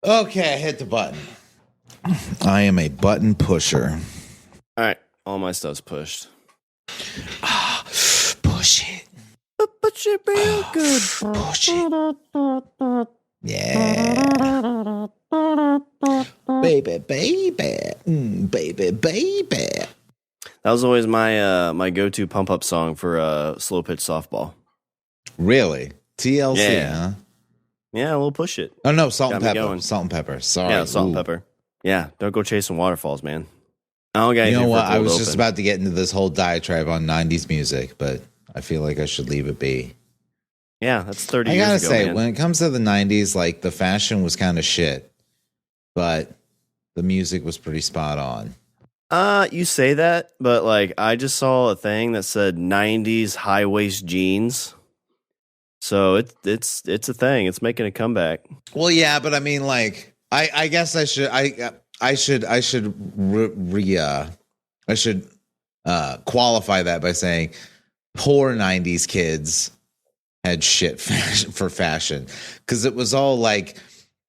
Okay, I hit the button. I am a button pusher. All right, all my stuff's pushed. Push it. Push it real good. Push it. Yeah. Baby, baby. That was always my my go-to pump-up song for slow pitch softball. Really? TLC, huh? Yeah, we'll push it. Oh, no, salt Got and me pepper. going. Salt and pepper. Sorry. Yeah, salt and pepper. Yeah, don't go chasing waterfalls, man. I don't got You know anything what? for I was cold just open. about to get into this whole diatribe on 90s music, but I feel like I should leave it be. Yeah, that's 30 I years gotta ago, say, man. when it comes to the 90s, like, the fashion was kind of shit, but the music was pretty spot on. You say that, but like I just saw a thing that said 90s high waist jeans. So it's a thing. It's making a comeback. Well, yeah, but I mean, like, I guess I should qualify that by saying poor 90s kids had shit for fashion, because it was all like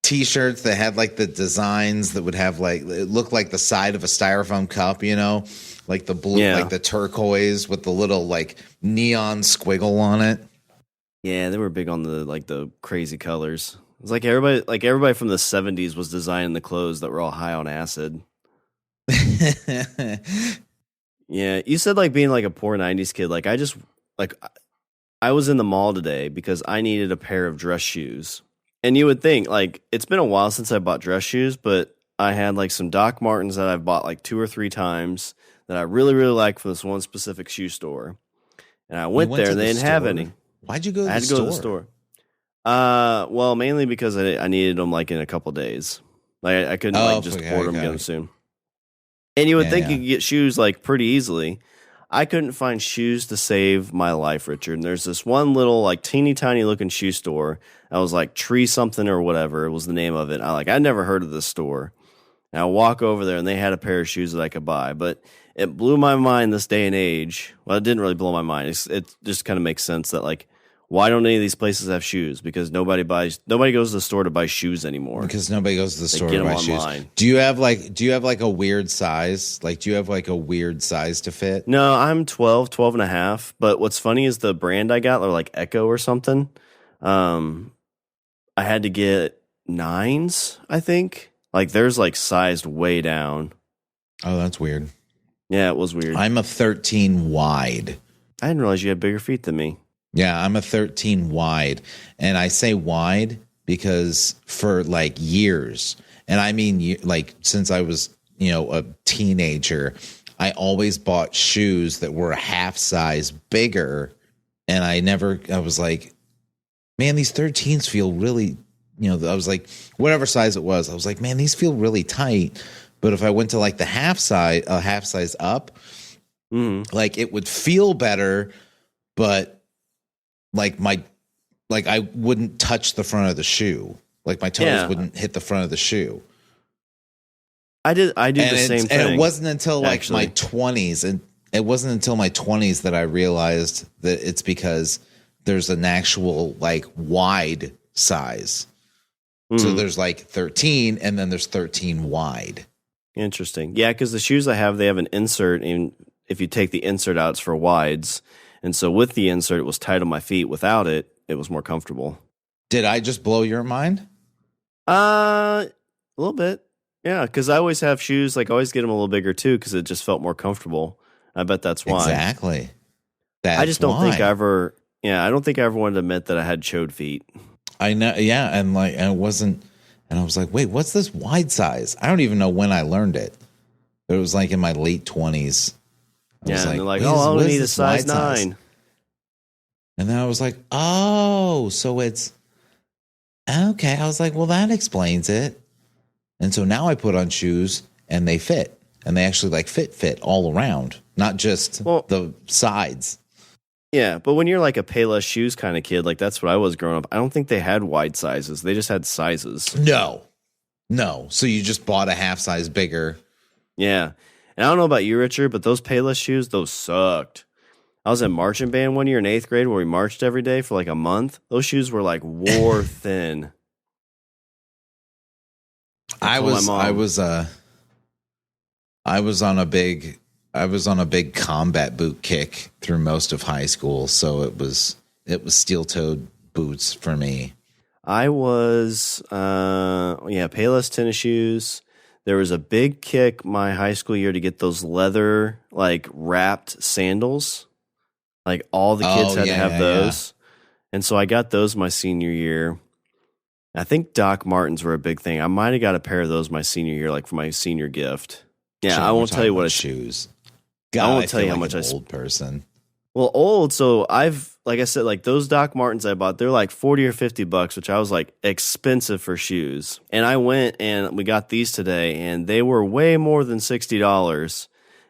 t-shirts that had like the designs that would have like, it looked like the side of a styrofoam cup, you know, like the blue, like the turquoise with the little like neon squiggle on it. Yeah, they were big on the crazy colors. It's like everybody from the 70s was designing the clothes that were all high on acid. Yeah, you said like being like a poor 90s kid. Like I was in the mall today because I needed a pair of dress shoes. And you would think like it's been a while since I bought dress shoes, but I had like some Doc Martens that I've bought like 2 or 3 times that I really, really like from this one specific shoe store. And I went there and they didn't have any. Why'd you go to the store? I had to go to the store. Well, mainly because I needed them like in a couple days. Like I couldn't just order them, get them soon. And you would think you could get shoes like pretty easily. I couldn't find shoes to save my life, Richard. And there's this one little like teeny tiny looking shoe store. I was like Tree something or whatever. It was the name of it. I'd never heard of this store. And I walk over there and they had a pair of shoes that I could buy. But it blew my mind this day and age. Well, it didn't really blow my mind. It just kind of makes sense that like, why don't any of these places have shoes? Because nobody goes to the store to buy shoes anymore. Because nobody goes to the store to buy shoes. Do you have like a weird size? Like, do you have like a weird size to fit? No, I'm 12 and a half. But what's funny is the brand I got, or like Echo or something. I had to get 9s, I think. Like there's like sized way down. Oh, that's weird. Yeah, it was weird. I'm a 13 wide. I didn't realize you had bigger feet than me. Yeah, I'm a 13 wide. And I say wide because for like years, and I mean like since I was, a teenager, I always bought shoes that were a half size bigger. And I was like, man, these 13s feel really, I was like, whatever size it was, I was like, man, these feel really tight. But if I went to like the half size up, like it would feel better, but I wouldn't touch the front of the shoe. Like my toes wouldn't hit the front of the shoe. I do the same thing. And it wasn't until my 20s, and it wasn't until my 20s that I realized that it's because there's an actual like wide size. So there's like 13, and then there's 13 wide. Interesting. Yeah, because the shoes I have, they have an insert, and if you take the insert out, it's for wides. And so with the insert, it was tight on my feet. Without it, it was more comfortable. Did I just blow your mind? A little bit. Yeah, because I always have shoes, like I always get them a little bigger too, because it just felt more comfortable. I bet that's why. Exactly. I just don't think I ever wanted to admit that I had chode feet. I know, yeah, and it wasn't, and I was like, wait, what's this wide size? I don't even know when I learned it. It was like in my late 20s. Yeah, and they're like, I only need a size 9. And then I was like, oh, so it's, okay. I was like, well, that explains it. And so now I put on shoes and they fit. And they actually like fit all around, not just the sides. Yeah, but when you're like a Payless shoes kind of kid, like that's what I was growing up, I don't think they had wide sizes. They just had sizes. No. So you just bought a half size bigger. Yeah. And I don't know about you, Richard, but those Payless shoes, those sucked. I was in marching band one year in 8th grade where we marched every day for like a month. Those shoes were like war thin. I was on a big combat boot kick through most of high school, so it was steel-toed boots for me. I was Payless tennis shoes. There was a big kick my high school year to get those leather like wrapped sandals. Like all the kids had to have those. Yeah. And so I got those my senior year. I think Doc Martens were a big thing. I might have got a pair of those my senior year, like for my senior gift. Yeah, sure, I won't tell you what shoes. God, I won't tell you how much I old person. Well, old. So like I said, like those Doc Martens I bought, they're like $40 or $50, which I was like expensive for shoes. And I went and we got these today, and they were way more than $60.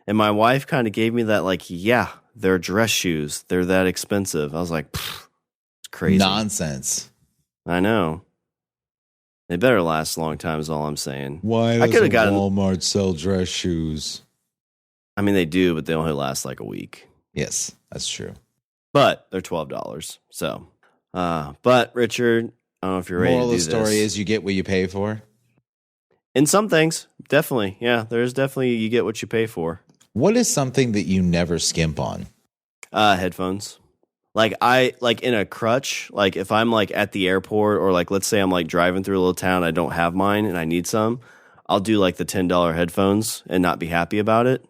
And my wife kind of gave me that, like, yeah, they're dress shoes. They're that expensive. I was like, it's crazy. Nonsense. I know. They better last a long time is all I'm saying. Why doesn't Walmart sell dress shoes? I mean, they do, but they only last like a week. Yes, that's true. But they're $12. So, but Richard, I don't know if you're ready to do this. Moral of the story is you get what you pay for? In some things, definitely. Yeah, there's definitely you get what you pay for. What is something that you never skimp on? Headphones. Like in a crutch, like if I'm like at the airport or like let's say I'm like driving through a little town, I don't have mine and I need some, I'll do like the $10 headphones and not be happy about it.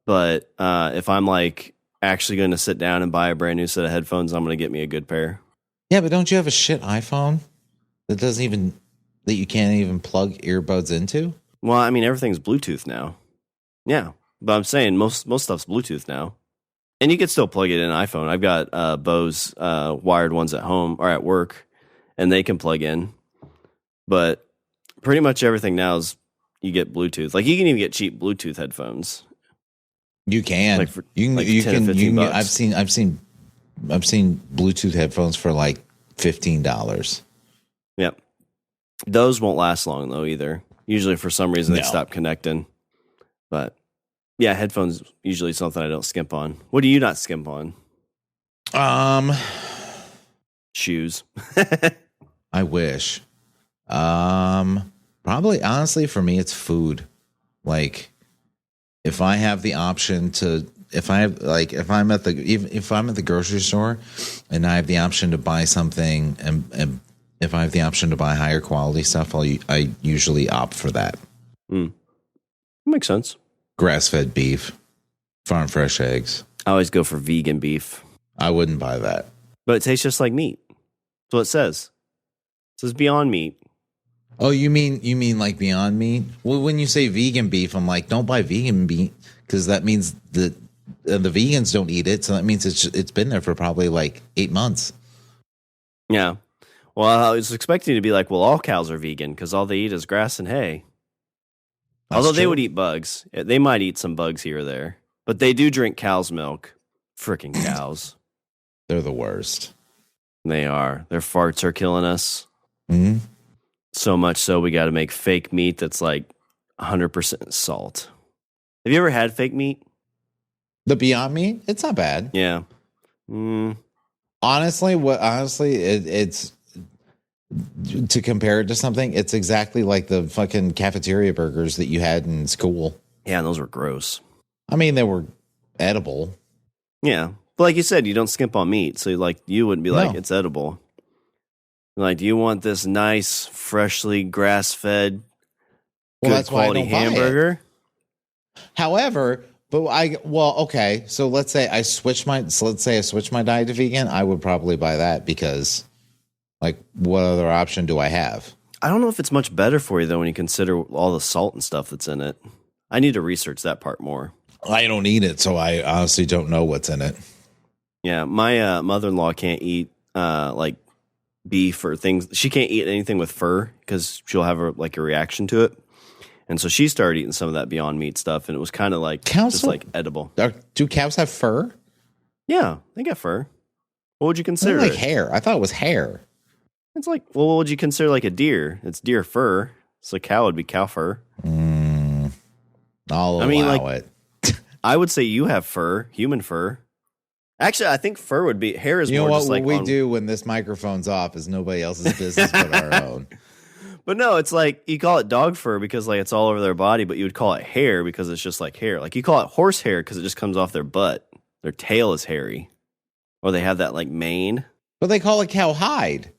But if I'm like actually going to sit down and buy a brand new set of headphones, I'm going to get me a good pair. Yeah, but don't you have a shit iPhone that you can't even plug earbuds into? Well, I mean everything's Bluetooth now. Yeah, but I'm saying most stuff's Bluetooth now. And you can still plug it in an iPhone. I've got Bose wired ones at home or at work, and they can plug in. But pretty much everything now is you get Bluetooth. Like you can even get cheap Bluetooth headphones. You can. Like for, you can. $15. I've seen Bluetooth headphones for like $15. Yep. Those won't last long though either. Usually for some reason they stop connecting. But yeah, headphones usually something I don't skimp on. What do you not skimp on? Shoes. I wish. Probably honestly for me it's food. Like if I have the option to if I'm at the grocery store and I have the option to buy something and if I have the option to buy higher quality stuff, I usually opt for that. Makes sense. Grass-fed beef, farm fresh eggs. I always go for vegan beef. I wouldn't buy that. But it tastes just like meat. That's what it says. It says Beyond Meat. Oh, you mean like Beyond Meat? Well, when you say vegan beef, I'm like, don't buy vegan meat because that means that the vegans don't eat it. So that means it's been there for probably like 8 months. Yeah. Well, I was expecting to be like, well, all cows are vegan because all they eat is grass and hay. Although they would eat bugs. They might eat some bugs here or there. But they do drink cow's milk. Freaking cows. They're the worst. They are. Their farts are killing us. Mm-hmm. So much so we got to make fake meat that's like 100% salt. Have you ever had fake meat? The Beyond Meat? It's not bad. Yeah. Honestly, it's to compare it to something, it's exactly like the fucking cafeteria burgers that you had in school. Yeah, and those were gross. I mean, they were edible. Yeah. But like you said, you don't skimp on meat. So like you wouldn't be like, it's edible. Like, do you want this nice, freshly grass-fed, good quality hamburger? However, okay. So let's say I switch my diet to vegan. I would probably buy that because, like, what other option do I have? I don't know if it's much better for you though when you consider all the salt and stuff that's in it. I need to research that part more. I don't eat it, so I honestly don't know what's in it. Yeah, my mother-in-law can't eat like beef or things. She can't eat anything with fur because she'll have a reaction to it. And so she started eating some of that Beyond Meat stuff, and it was kind of like just like edible. Do cows have fur? Yeah, they got fur. What would you consider? Like hair. I thought it was hair. It's like, well, what would you consider like a deer? It's deer fur. So a cow would be cow fur. I'll allow it. I would say you have fur, human fur. Actually, I think fur would be hair is more just like what we do when this microphone's off is nobody else's business but our own. But no, it's like you call it dog fur because like it's all over their body, but you would call it hair because it's just like hair. Like you call it horse hair because it just comes off their butt. Their tail is hairy. Or they have that like mane. But they call it cow hide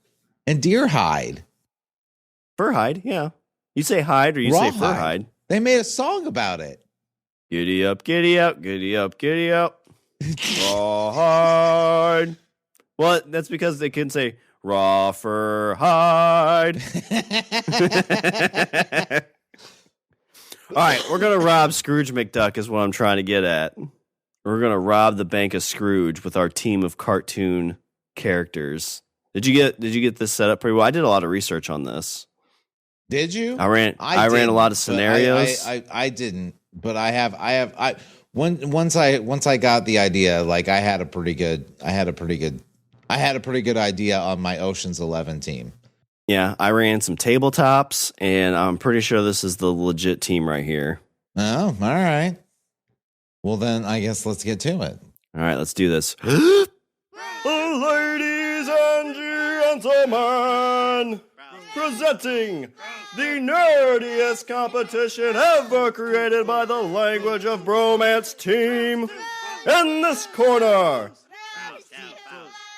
and deer hide. Fur hide, yeah. You say hide or you say fur hide. They made a song about it. Giddy up, giddy up, giddy up, giddy up. Rawhide. Well, that's because they couldn't say raw fur hide. All right, we're going to rob Scrooge McDuck is what I'm trying to get at. We're going to rob the bank of Scrooge with our team of cartoon characters. Did you get this set up pretty well? I did a lot of research on this. Did you? I ran a lot of scenarios. I didn't, but once I got the idea, like I had a pretty good idea on my Ocean's 11 team. Yeah, I ran some tabletops, and I'm pretty sure this is the legit team right here. Oh, all right. Well, then I guess let's get to it. All right, let's do this. Ladies and gentlemen, presenting the nerdiest competition ever created by the Language of Bromance team. In this corner,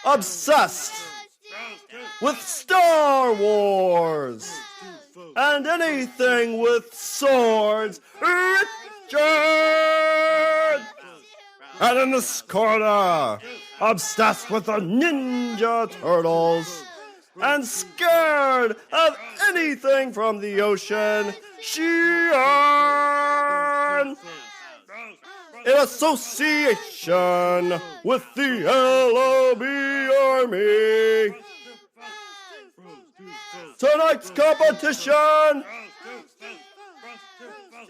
obsessed with Star Wars and anything with swords, Richard! And in this corner, obsessed with the Ninja Turtles and scared of anything from the ocean, Shawn! In association with the LOB Army. Tonight's competition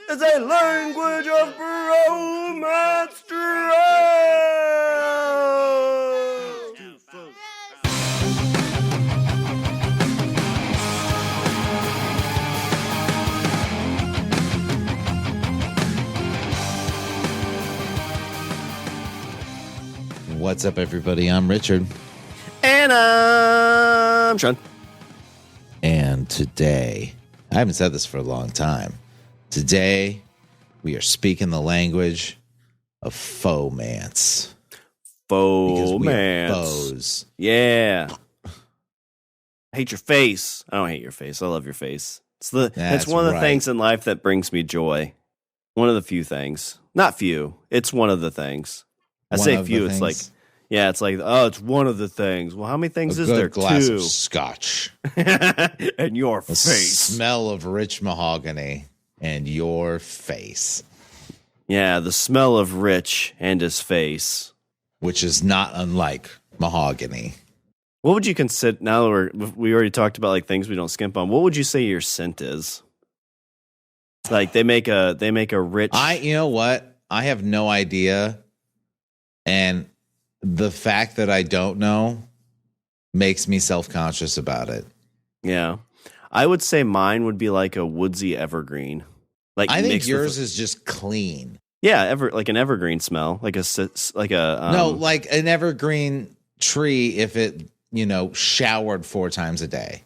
is a Language of Bromance draft. What's up, everybody? I'm Richard. And I'm Shawn. And today, I haven't said this for a long time. Today, we are speaking the language of faux-mance. Faux-mance. Yeah. I hate your face. I don't hate your face. I love your face. It's one of the things in life that brings me joy. One of the few things. Not few. It's one of the things. I say few. It's like, yeah, it's like, oh, it's one of the things. Well, how many things is there? Glass Two. Of scotch. And your face. The smell of rich mahogany and your face. Yeah, the smell of Rich and his face. Which is not unlike mahogany. What would you consider, now that we already talked about like things we don't skimp on, what would you say your scent is? Like they make a rich. You know what? I have no idea. And the fact that I don't know makes me self-conscious about it. Yeah. I would say mine would be like a woodsy evergreen. Like I think yours is just clean. Yeah, like an evergreen smell, like an evergreen tree if it, showered 4 times a day.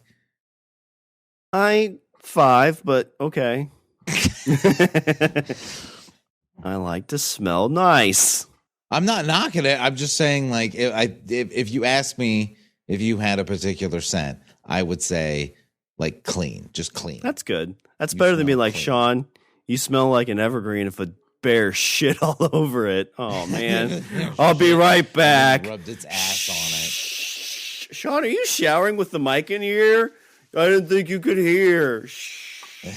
5, but okay. I like to smell nice. I'm not knocking it. I'm just saying, like, if you ask me if you had a particular scent, I would say, like, clean, just clean. That's good. That's better than being like, clean. Shawn, you smell like an evergreen if a bear shit all over it. Oh, man. I'll be right back. Rubbed its ass on it. Shawn, are you showering with the mic in here? I didn't think you could hear. All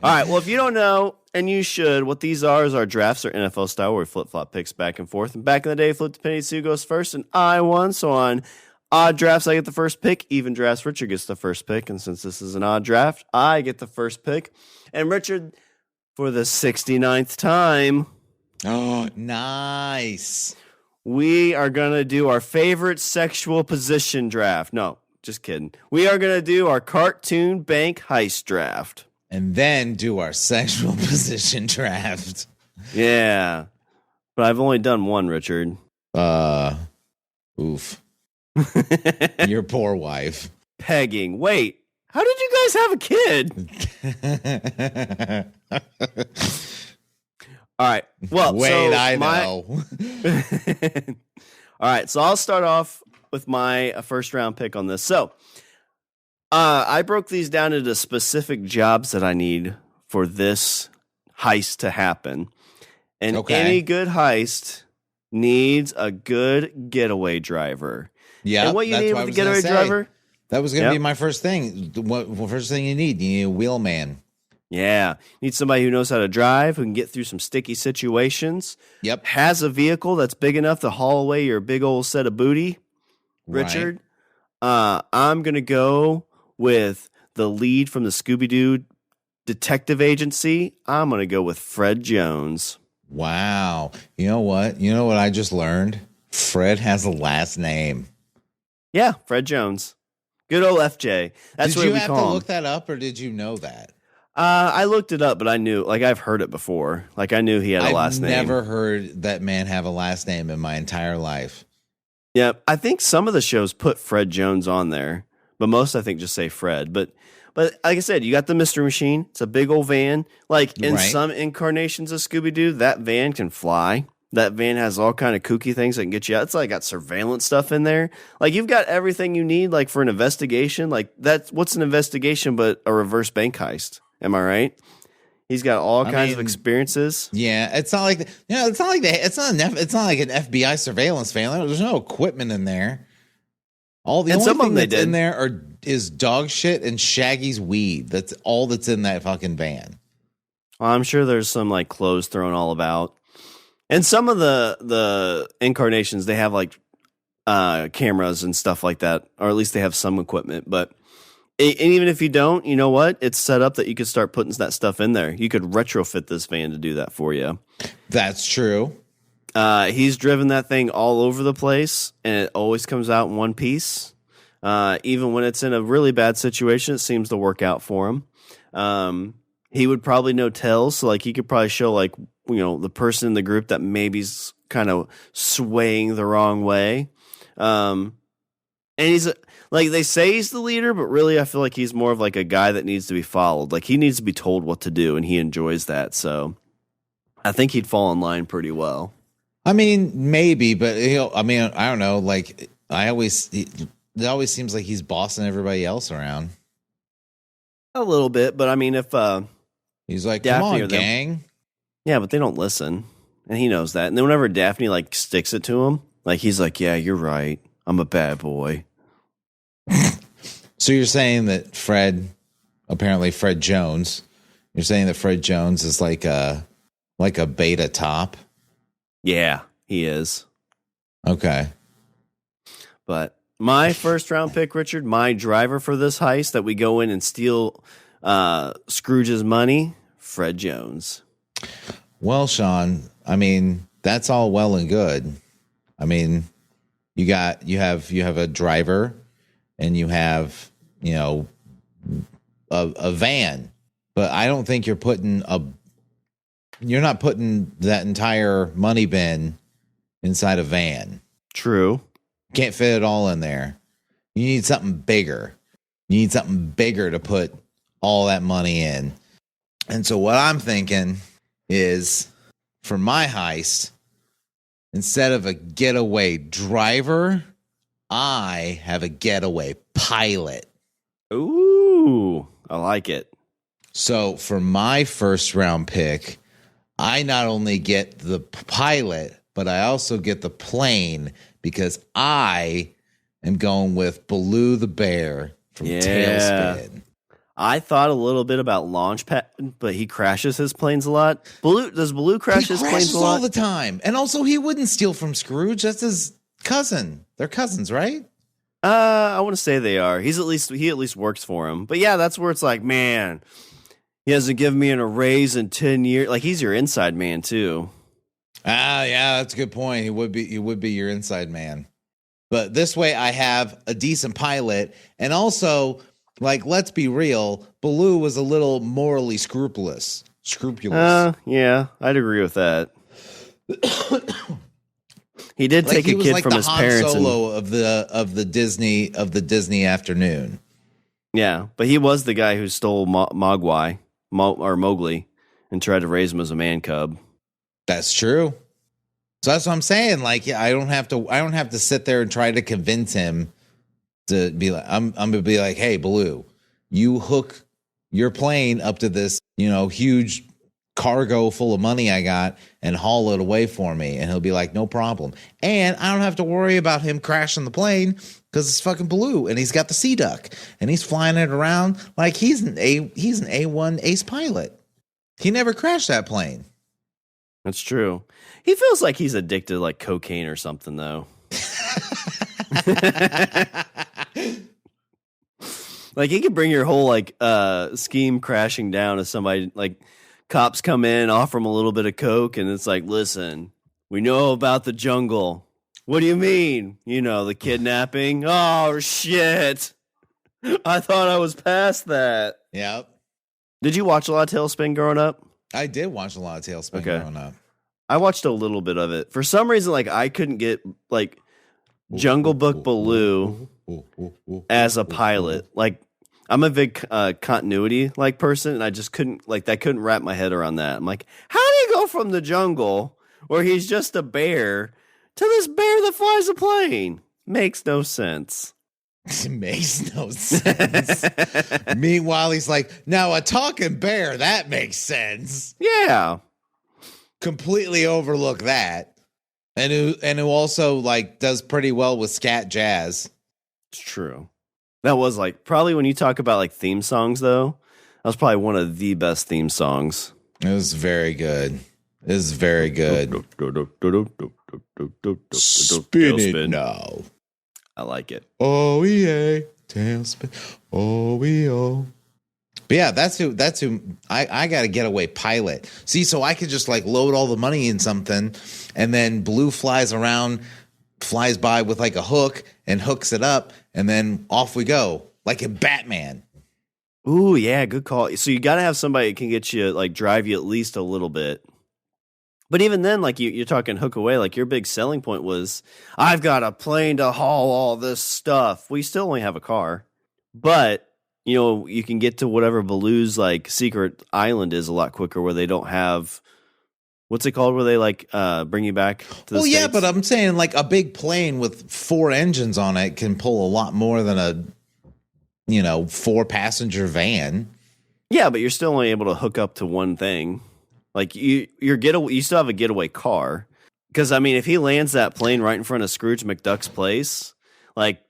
right. Well, if you don't know, and you should, what these are is our drafts are NFL style where we flip-flop picks back and forth. And back in the day, flip the penny, Sue goes first, and I won. So on odd drafts, I get the first pick. Even drafts, Richard gets the first pick. And since this is an odd draft, I get the first pick. And Richard, for the 69th time. Oh, nice. We are going to do our favorite sexual position draft. No, just kidding. We are going to do our cartoon bank heist draft. And then do our sexual position draft. Yeah. But I've only done one, Richard. Oof. Your poor wife. Pegging. Wait, How did you guys have a kid? All right. Well, wait, I know. All right. So I'll start off with my first round pick on this. So I broke these down into specific jobs that I need for this heist to happen. And any good heist needs a good getaway driver. Yeah. And what you need with a getaway driver? That was going to be my first thing. What first thing you need a wheelman. Yeah. You need somebody who knows how to drive, who can get through some sticky situations. Yep. Has a vehicle that's big enough to haul away your big old set of booty. Richard, I'm going to go with the lead from the Scooby-Doo detective agency. I'm going to go with Fred Jones. Wow. You know what? You know what I just learned? Fred has a last name. Yeah, Fred Jones. Good old FJ. That's what we call him. Did you have to look that up, or did you know that? I looked it up, but I knew, like, I've heard it before. Like, I knew he had a last name. I've never heard that man have a last name in my entire life. Yeah, I think some of the shows put Fred Jones on there, but most, I think, just say Fred. But like I said, you got the Mystery Machine. It's a big old van. Like, in some incarnations of Scooby-Doo, that van can fly. That van has all kind of kooky things that can get you out. It's like got surveillance stuff in there. Like, you've got everything you need, like, for an investigation. Like, what's an investigation but a reverse bank heist? Am I right? He's got all kinds of experiences. Yeah, it's not like it's not like it's not like an FBI surveillance van. There's no equipment in there. Only thing that's in there is dog shit and Shaggy's weed. That's all that's in that fucking van. Well, I'm sure there's some like clothes thrown all about. And some of the incarnations, they have like cameras and stuff like that, or at least they have some equipment. But even if you don't, you know what? It's set up that you could start putting that stuff in there. You could retrofit this van to do that for you. That's true. He's driven that thing all over the place, and it always comes out in one piece. Even when it's in a really bad situation, it seems to work out for him. He would probably know tells, so like he could probably show like, you know, the person in the group that maybe's kind of swaying the wrong way. And he's like, they say he's the leader, but really I feel like he's more of like a guy that needs to be followed. Like he needs to be told what to do, and he enjoys that. So I think he'd fall in line pretty well. I mean, maybe, but I don't know. Like it always seems like he's bossing everybody else around. A little bit, but I mean, if he's like, Daphne, come on, gang. Yeah, but they don't listen, and he knows that. And then whenever Daphne like sticks it to him, like he's like, "Yeah, you're right. I'm a bad boy." So you're saying that Fred Jones, you're saying that Fred Jones is like a beta top? Yeah, he is. Okay. But my first round pick, Richard, my driver for this heist that we go in and steal Scrooge's money, Fred Jones. Well, Shawn, I mean, that's all well and good. I mean, you have a driver and you have, you know, a van, but I don't think you're not putting that entire money bin inside a van. True. Can't fit it all in there. You need something bigger. You need something bigger to put all that money in. And so what I'm thinking is, for my heist, instead of a getaway driver, I have a getaway pilot. Ooh, I like it. So for my first round pick, I not only get the pilot, but I also get the plane, because I am going with Baloo the bear from Tailspin. I thought a little bit about Launchpad, but he crashes his planes a lot. Does Baloo crash his planes a lot? All the time. And also, he wouldn't steal from Scrooge. That's his cousin. They're cousins, right? I want to say they are. He at least works for him. But yeah, that's where it's like, man, he hasn't given me a raise in 10 years. Like, he's your inside man too. Yeah, that's a good point. He would be your inside man. But this way I have a decent pilot, and also, like, let's be real, Baloo was a little morally scrupulous. Yeah, I'd agree with that. He did take a kid from his parents. Solo of the Disney afternoon. Yeah, but he was the guy who stole Mowgli and tried to raise him as a man cub. That's true. So that's what I'm saying. Like, I don't have to sit there and try to convince him to be like, I'm gonna be like, hey, Baloo, you hook your plane up to this, huge cargo full of money I got and haul it away for me. And he'll be like, no problem. And I don't have to worry about him crashing the plane because it's fucking Baloo and he's got the Sea Duck and he's flying it around like he's an A1 ace pilot. He never crashed that plane. That's true. He feels like he's addicted to like cocaine or something though. Like he could bring your whole like scheme crashing down if somebody like cops come in, offer him a little bit of coke, and it's like, listen, we know about the jungle. What do you mean? The kidnapping? Oh shit. I thought I was past that. Yep. Did you watch a lot of Tailspin growing up? I did watch a lot of Tailspin growing up. I watched a little bit of it. For some reason, like I couldn't get like Jungle Book Baloo as a pilot. Like I'm a big continuity like person, and I just couldn't wrap my head around that. I'm like, how do you go from the jungle where he's just a bear to this bear that flies a plane? Makes no sense. It makes no sense. Meanwhile, he's like, now a talking bear, that makes sense. Yeah. Completely overlook that. And who also like does pretty well with scat jazz. It's true. That was like probably when you talk about like theme songs though, that was probably one of the best theme songs. It was very good. It was very good. Spin it now. I like it. Oh yeah, Tailspin. Oh yeah. But yeah, that's who I got a getaway pilot. See, so I could just like load all the money in something, and then Blue flies by with like a hook and hooks it up, and then off we go, like in Batman. Ooh, yeah, good call. So you got to have somebody that can get you, like, drive you at least a little bit. But even then, like, you're talking hook away, like, your big selling point was, I've got a plane to haul all this stuff. We still only have a car. But, you can get to whatever Baloo's, like, secret island is a lot quicker where they don't have... What's it called where they, like, bring you back to the States? Yeah, but I'm saying, like, a big plane with 4 engines on it can pull a lot more than a 4-passenger van. Yeah, but you're still only able to hook up to one thing. Like you still have a getaway car. Because I mean, if he lands that plane right in front of Scrooge McDuck's place, like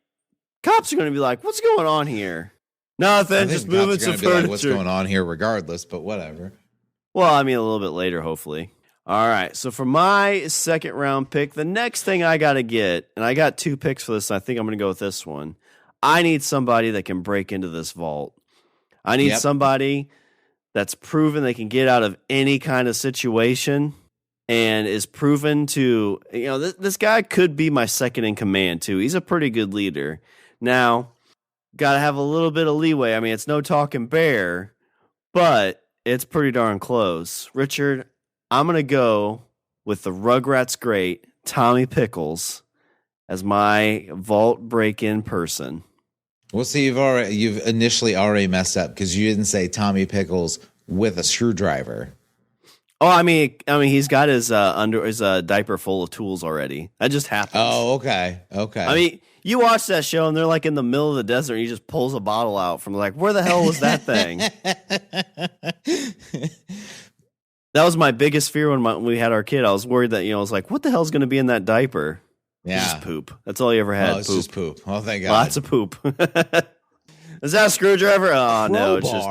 cops are going to be like, "What's going on here?" Nothing, just moving some furniture. Like, what's going on here, regardless? But whatever. Well, I mean, a little bit later, hopefully. All right. So for my second round pick, the next thing I got to get, and I got 2 picks for this. And I think I'm going to go with this one. I need somebody that can break into this vault. I need somebody that's proven they can get out of any kind of situation and is proven to, this guy could be my second in command too. He's a pretty good leader. Now, got to have a little bit of leeway. I mean, it's no talking bear, but it's pretty darn close. Richard, I'm going to go with the Rugrats great Tommy Pickles as my vault break-in person. Well, see, you've initially already messed up because you didn't say Tommy Pickles with a screwdriver. Oh, I mean, he's got his diaper full of tools already. That just happens. Oh, okay. I mean, you watch that show and they're like in the middle of the desert and he just pulls a bottle out from like, where the hell was that thing? That was my biggest fear when we had our kid. I was worried that, I was like, what the hell's going to be in that diaper? Yeah. It's just poop. That's all you ever had. Oh, it's just poop. Oh, thank God. Lots of poop. Is that a screwdriver? Oh, no. It's just...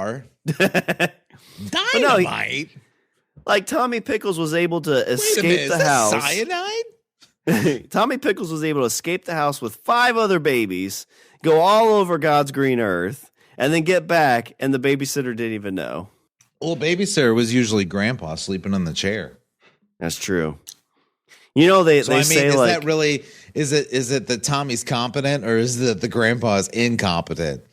Dynamite? Like Tommy Pickles was able to escape the house. Cyanide? Tommy Pickles was able to escape the house with 5 other babies, go all over God's green earth, and then get back, and the babysitter didn't even know. Well, babysitter was usually Grandpa sleeping in the chair. That's true. They say is like, that really is it that Tommy's competent or is it that the Grandpa's incompetent?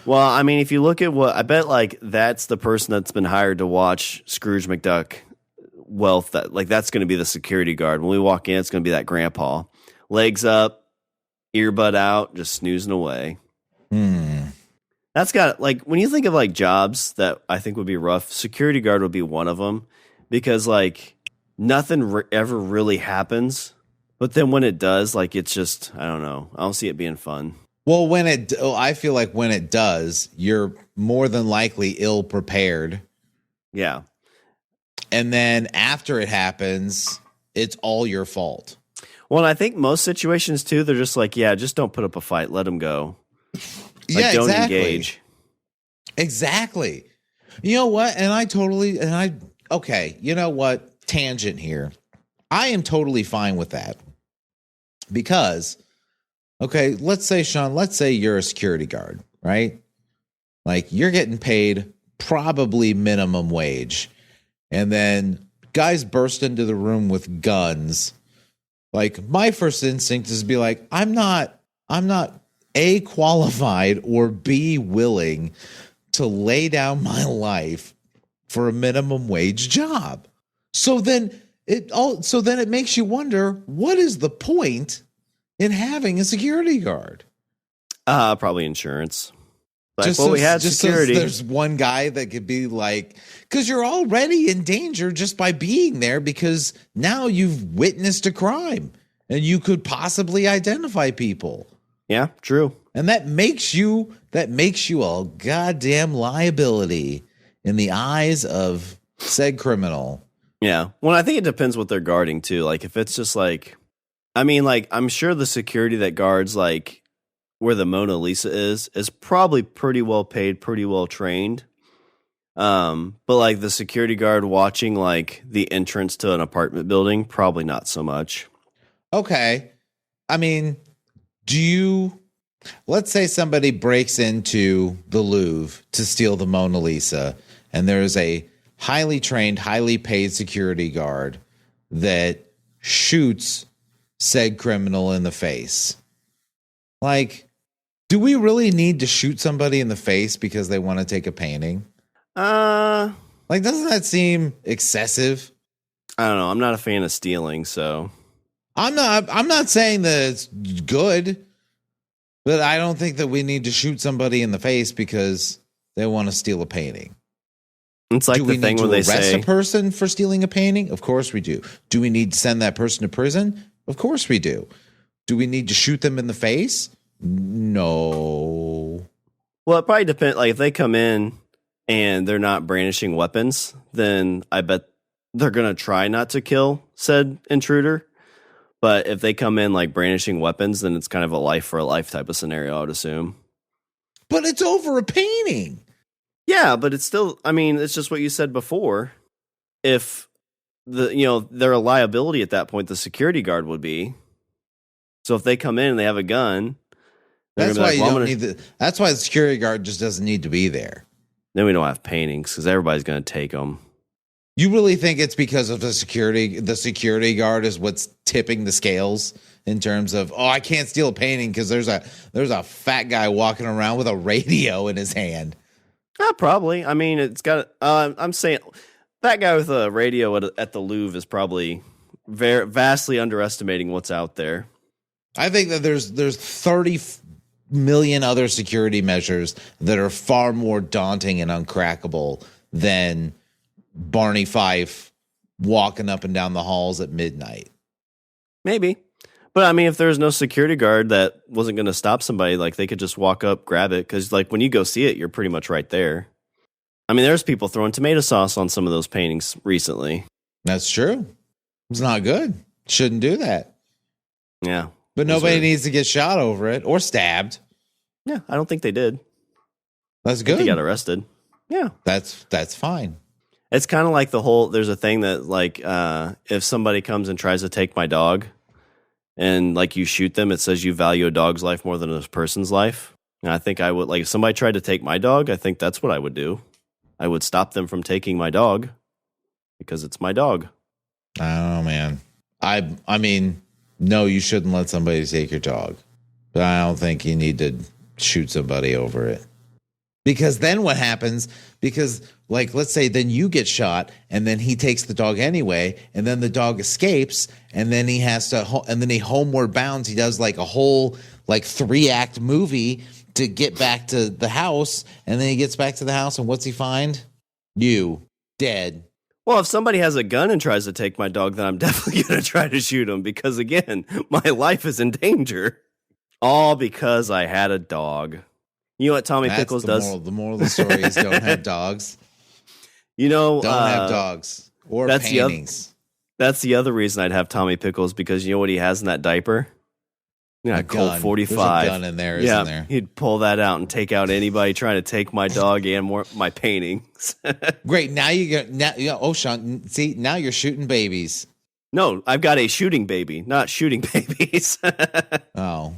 Well, I mean, if you look at I bet like that's the person that's been hired to watch Scrooge McDuck wealth. That's going to be the security guard. When we walk in, it's going to be that Grandpa, legs up, earbud out, just snoozing away. That's got, like, when you think of like jobs that I think would be rough, security guard would be one of them, because like nothing ever really happens. But then when it does, like, it's just, I don't know. I don't see it being fun. Well, I feel like when it does, you're more than likely ill prepared. Yeah. And then after it happens, it's all your fault. Well, and I think most situations too, they're just like, yeah, just don't put up a fight. Let them go. Like, don't engage. Exactly. You know what? Okay, you know what? Tangent here. I am totally fine with that. Because, okay, let's say you're a security guard, right? Like, you're getting paid probably minimum wage. And then guys burst into the room with guns. Like, my first instinct is to be like, I'm not A, qualified, or B, willing to lay down my life for a minimum wage job. So then it makes you wonder, what is the point in having a security guard? Probably insurance. Like, we had security. There's one guy that could be like, because you're already in danger just by being there, because now you've witnessed a crime and you could possibly identify people. Yeah, true. And that makes you a goddamn liability in the eyes of said criminal. Yeah. Well, I think it depends what they're guarding too. Like, if it's just like, I mean, like, I'm sure the security that guards like where the Mona Lisa is probably pretty well paid, pretty well trained. But like the security guard watching like the entrance to an apartment building, probably not so much. Okay. I mean, let's say somebody breaks into the Louvre to steal the Mona Lisa, and there's a highly trained, highly paid security guard that shoots said criminal in the face. Like, do we really need to shoot somebody in the face because they want to take a painting? Like, doesn't that seem excessive? I don't know. I'm not a fan of stealing, so I'm not saying that it's good, but I don't think that we need to shoot somebody in the face because they want to steal a painting. It's like the thing where they say, arrest a person for stealing a painting? Of course we do. Do we need to send that person to prison? Of course we do. Do we need to shoot them in the face? No. Well, it probably depends. Like, if they come in and they're not brandishing weapons, then I bet they're going to try not to kill said intruder. But if they come in like brandishing weapons, then it's kind of a life for a life type of scenario, I would assume. But it's over a painting. Yeah, but it's still, I mean, it's just what you said before. If they're a liability at that point, the security guard would be. So if they come in and they have a gun, that's why that's why the security guard just doesn't need to be there. Then we don't have paintings because everybody's going to take them. You really think it's because of the security guard is what's tipping the scales in terms of, I can't steal a painting because there's a fat guy walking around with a radio in his hand? Probably. I mean, it's got. I'm saying that guy with a radio at the Louvre is probably vastly underestimating what's out there. I think that there's 30 million other security measures that are far more daunting and uncrackable than Barney Fife walking up and down the halls at midnight. Maybe. But I mean, if there's no security guard that wasn't going to stop somebody, like, they could just walk up, grab it. Because like when you go see it, you're pretty much right there. I mean, there's people throwing tomato sauce on some of those paintings recently. That's true. It's not good. Shouldn't do that. Yeah. But nobody needs to get shot over it or stabbed. Yeah, I don't think they did. That's good. They got arrested. Yeah. That's fine. It's kind of like there's a thing that, like, if somebody comes and tries to take my dog and, like, you shoot them, it says you value a dog's life more than a person's life. And I think I would, like, if somebody tried to take my dog, I think that's what I would do. I would stop them from taking my dog because it's my dog. I don't know, man. I mean, no, you shouldn't let somebody take your dog. But I don't think you need to shoot somebody over it. Because then what happens, because, like, let's say then you get shot and then he takes the dog anyway, and then the dog escapes, and then he has to, and then he homeward bounds. He does like a whole, like, 3-act movie to get back to the house, and then he gets back to the house, and what's he find? You dead. Well, if somebody has a gun and tries to take my dog, then I'm definitely going to try to shoot him because, again, my life is in danger. All because I had a dog. You know what Tommy Pickles does? The moral of the story is don't have dogs. Don't have dogs or paintings. That's the other reason I'd have Tommy Pickles, because you know what he has in that diaper? Yeah, a Colt 45. There's a gun in there, isn't there? He'd pull that out and take out anybody trying to take my dog and my paintings. Great. Now Shawn, see, now you're shooting babies. No, I've got a shooting baby, not shooting babies. Oh.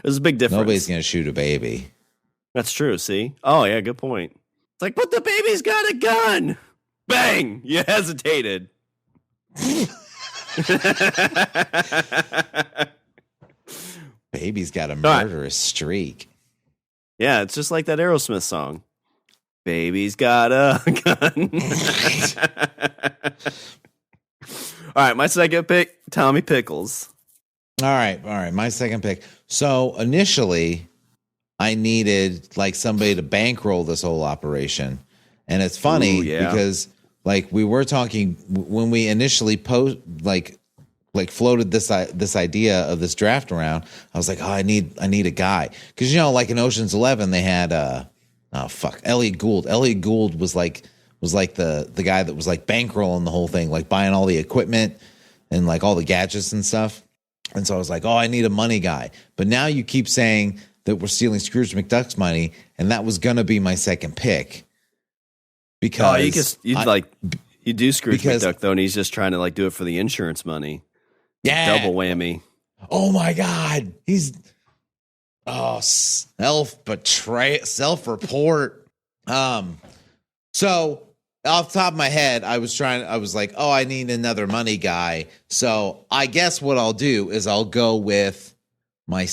There's a big difference. Nobody's going to shoot a baby. That's true, see? Oh, yeah, good point. It's like, but the baby's got a gun. Bang! You hesitated. Baby's got a murderous streak. Yeah, it's just like that Aerosmith song. Baby's got a gun. All right, my second pick, Tommy Pickles. All right. My second pick. So initially, I needed like somebody to bankroll this whole operation. And it's funny because like we were talking when we initially floated this idea of this draft around. I was like, I need a guy, because like in Ocean's 11 they had Elliot Gould. Elliot Gould was like the guy that was like bankrolling the whole thing, like buying all the equipment and like all the gadgets and stuff. And so I was like, I need a money guy. But now you keep saying that we're stealing Scrooge McDuck's money, and that was gonna be my second pick. Because you do Scrooge McDuck though, and he's just trying to like do it for the insurance money. Yeah. Double whammy. Oh my God. He's self-report. So off the top of my head, I was like, I need another money guy. So I guess what I'll do is I'll go with the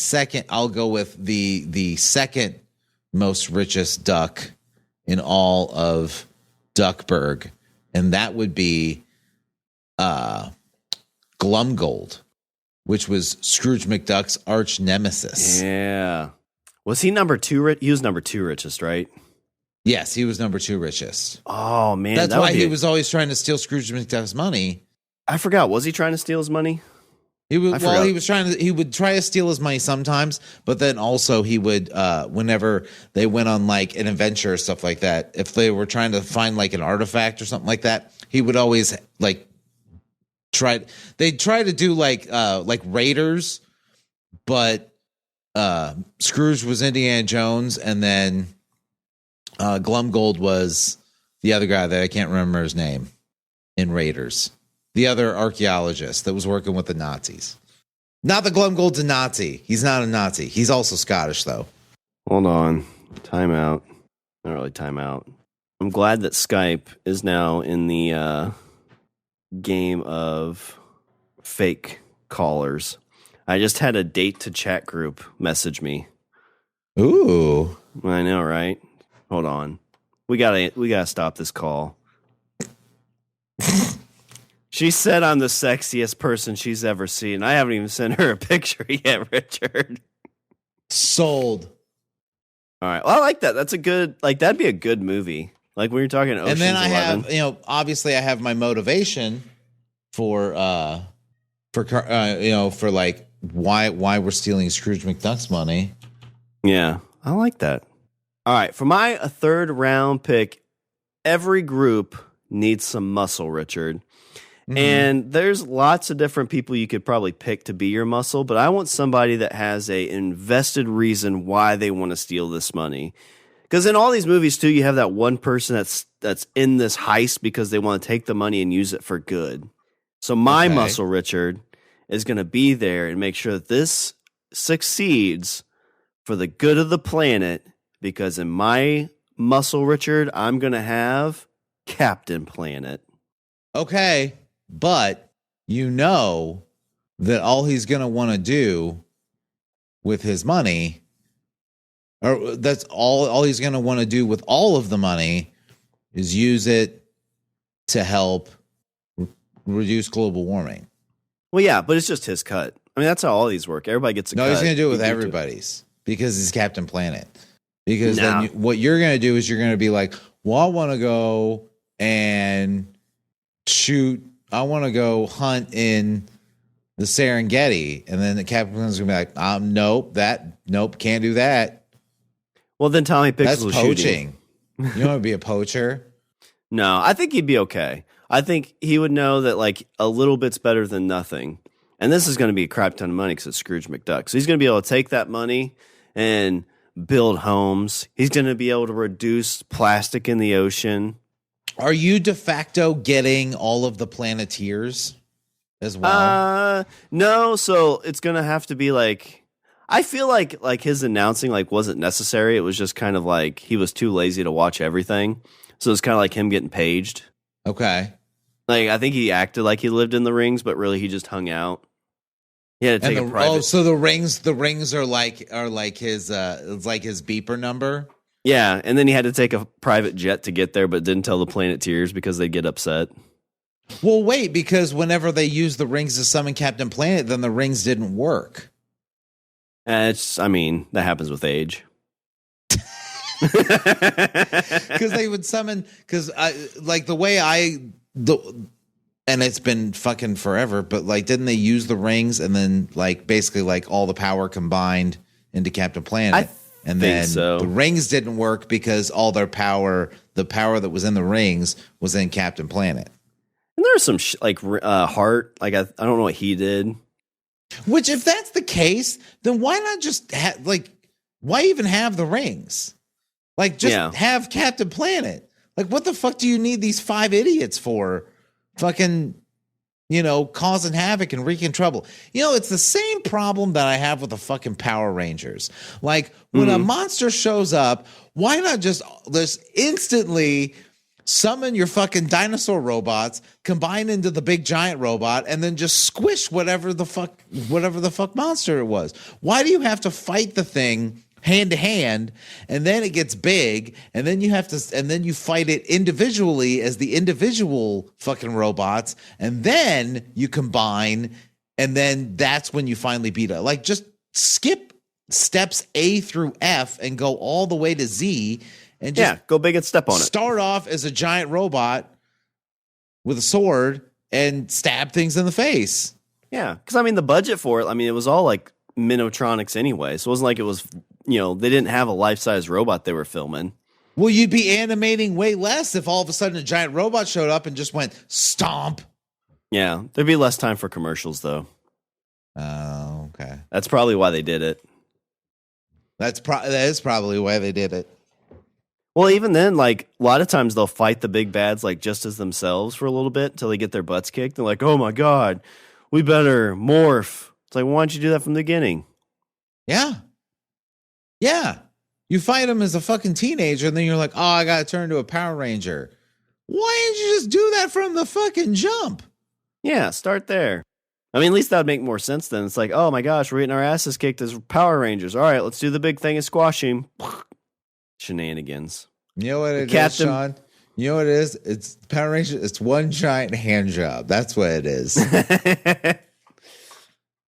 second most richest duck in all of Duckburg. And that would be Glumgold, which was Scrooge McDuck's arch nemesis. Yeah. Was he number 2? He was number 2 richest, right? Yes, he was number 2 richest. Oh, man. That's why he was always trying to steal Scrooge McDuck's money. I forgot. Was he trying to steal his money? He would try to steal his money sometimes, but then also he would, whenever they went on like an adventure or stuff like that, if they were trying to find like an artifact or something like that, he would always like they'd try to do like Raiders, but Scrooge was Indiana Jones, and then Glumgold was the other guy that I can't remember his name in Raiders. The other archaeologist that was working with the Nazis. Not the Glumgold's a Nazi. He's not a Nazi. He's also Scottish, though. Hold on. Time out. Not really time out. I'm glad that Skype is now in the game of fake callers. I just had a date to chat group message me. Ooh. I know, right? Hold on. We gotta stop this call. She said I'm the sexiest person she's ever seen. I haven't even sent her a picture yet, Richard. Sold. All right. Well, I like that. That's a good, that'd be a good movie. Like when you're talking Ocean's 11. And then I have, obviously I have my motivation for like why we're stealing Scrooge McDuck's money. Yeah. I like that. All right. For my third round pick, every group needs some muscle, Richard. Mm-hmm. And there's lots of different people you could probably pick to be your muscle, but I want somebody that has a invested reason why they want to steal this money. Because in all these movies too, you have that one person that's in this heist because they want to take the money and use it for good. So my muscle, Richard, is going to be there and make sure that this succeeds for the good of the planet. Because in my muscle, Richard, I'm going to have Captain Planet. Okay. But that all he's going to want to do with his money, or that's all he's going to want to do with all of the money, is use it to help reduce global warming. Well, yeah, but it's just his cut. I mean, that's how all these work. Everybody gets a cut. No, he's going to do it with everybody's because he's Captain Planet. Because then what you're going to do is you're going to be like, well, I want to go and shoot. I want to go hunt in the Serengeti. And then the Captain Planet's going to be like, nope, can't do that. Well, then Tommy Pickles That's was poaching. shooting. You want to be a poacher? No, I think he'd be okay. I think he would know that like a little bit's better than nothing. And this is going to be a crap ton of money because it's Scrooge McDuck. So he's going to be able to take that money and build homes. He's going to be able to reduce plastic in the ocean. Are you de facto getting all of the Planeteers as well? No. So it's going to have to be like, I feel like his announcing like wasn't necessary. It was just kind of like he was too lazy to watch everything. So it's kind of like him getting paged. Okay. Like I think he acted like he lived in the rings, but really he just hung out. He had to take a private. Oh, so the rings are like his it's like his beeper number. Yeah, and then he had to take a private jet to get there, but didn't tell the Planeteers because they'd get upset. Well, wait, because whenever they used the rings to summon Captain Planet, then the rings didn't work. That happens with age. Because they would summon, and it's been fucking forever, but like, didn't they use the rings and then like basically like all the power combined into Captain Planet? And then the rings didn't work because all their power, the power that was in the rings was in Captain Planet. And there's some Heart, like I don't know what he did. Which, if that's the case, then why not just why even have the rings? Like, just have Captain Planet. Like, what the fuck do you need these 5 idiots for? Fucking, causing havoc and wreaking trouble. It's the same problem that I have with the fucking Power Rangers. Like, when a monster shows up, why not just instantly summon your fucking dinosaur robots, combine into the big giant robot, and then just squish whatever the fuck monster it was? Why do you have to fight the thing hand to hand, and then it gets big, and then you fight it individually as the individual fucking robots, and then you combine, and then that's when you finally beat it? Like, just skip steps A through F and go all the way to Z, and just go big and step on it. Start off as a giant robot with a sword and stab things in the face. Yeah, because the budget for it, it was all like Minotronics anyway, so it wasn't like it was, they didn't have a life-size robot they were filming. Well, you'd be animating way less if all of a sudden a giant robot showed up and just went stomp. Yeah, there'd be less time for commercials, though. Oh, okay. That's probably why they did it. That is probably why they did it. Well, even then, like, a lot of times they'll fight the big bads, like, just as themselves for a little bit until they get their butts kicked. They're like, oh, my God, we better morph. It's like, why don't you do that from the beginning? Yeah. Yeah. You fight him as a fucking teenager, and then you're like, oh, I got to turn into a Power Ranger. Why didn't you just do that from the fucking jump? Yeah, start there. At least that would make more sense then. It's like, oh my gosh, we're getting our asses kicked as Power Rangers. All right, let's do the big thing and squash him. Shenanigans. You know what it is, Sean? You know what it is? It's Power Rangers. It's one giant hand job. That's what it is.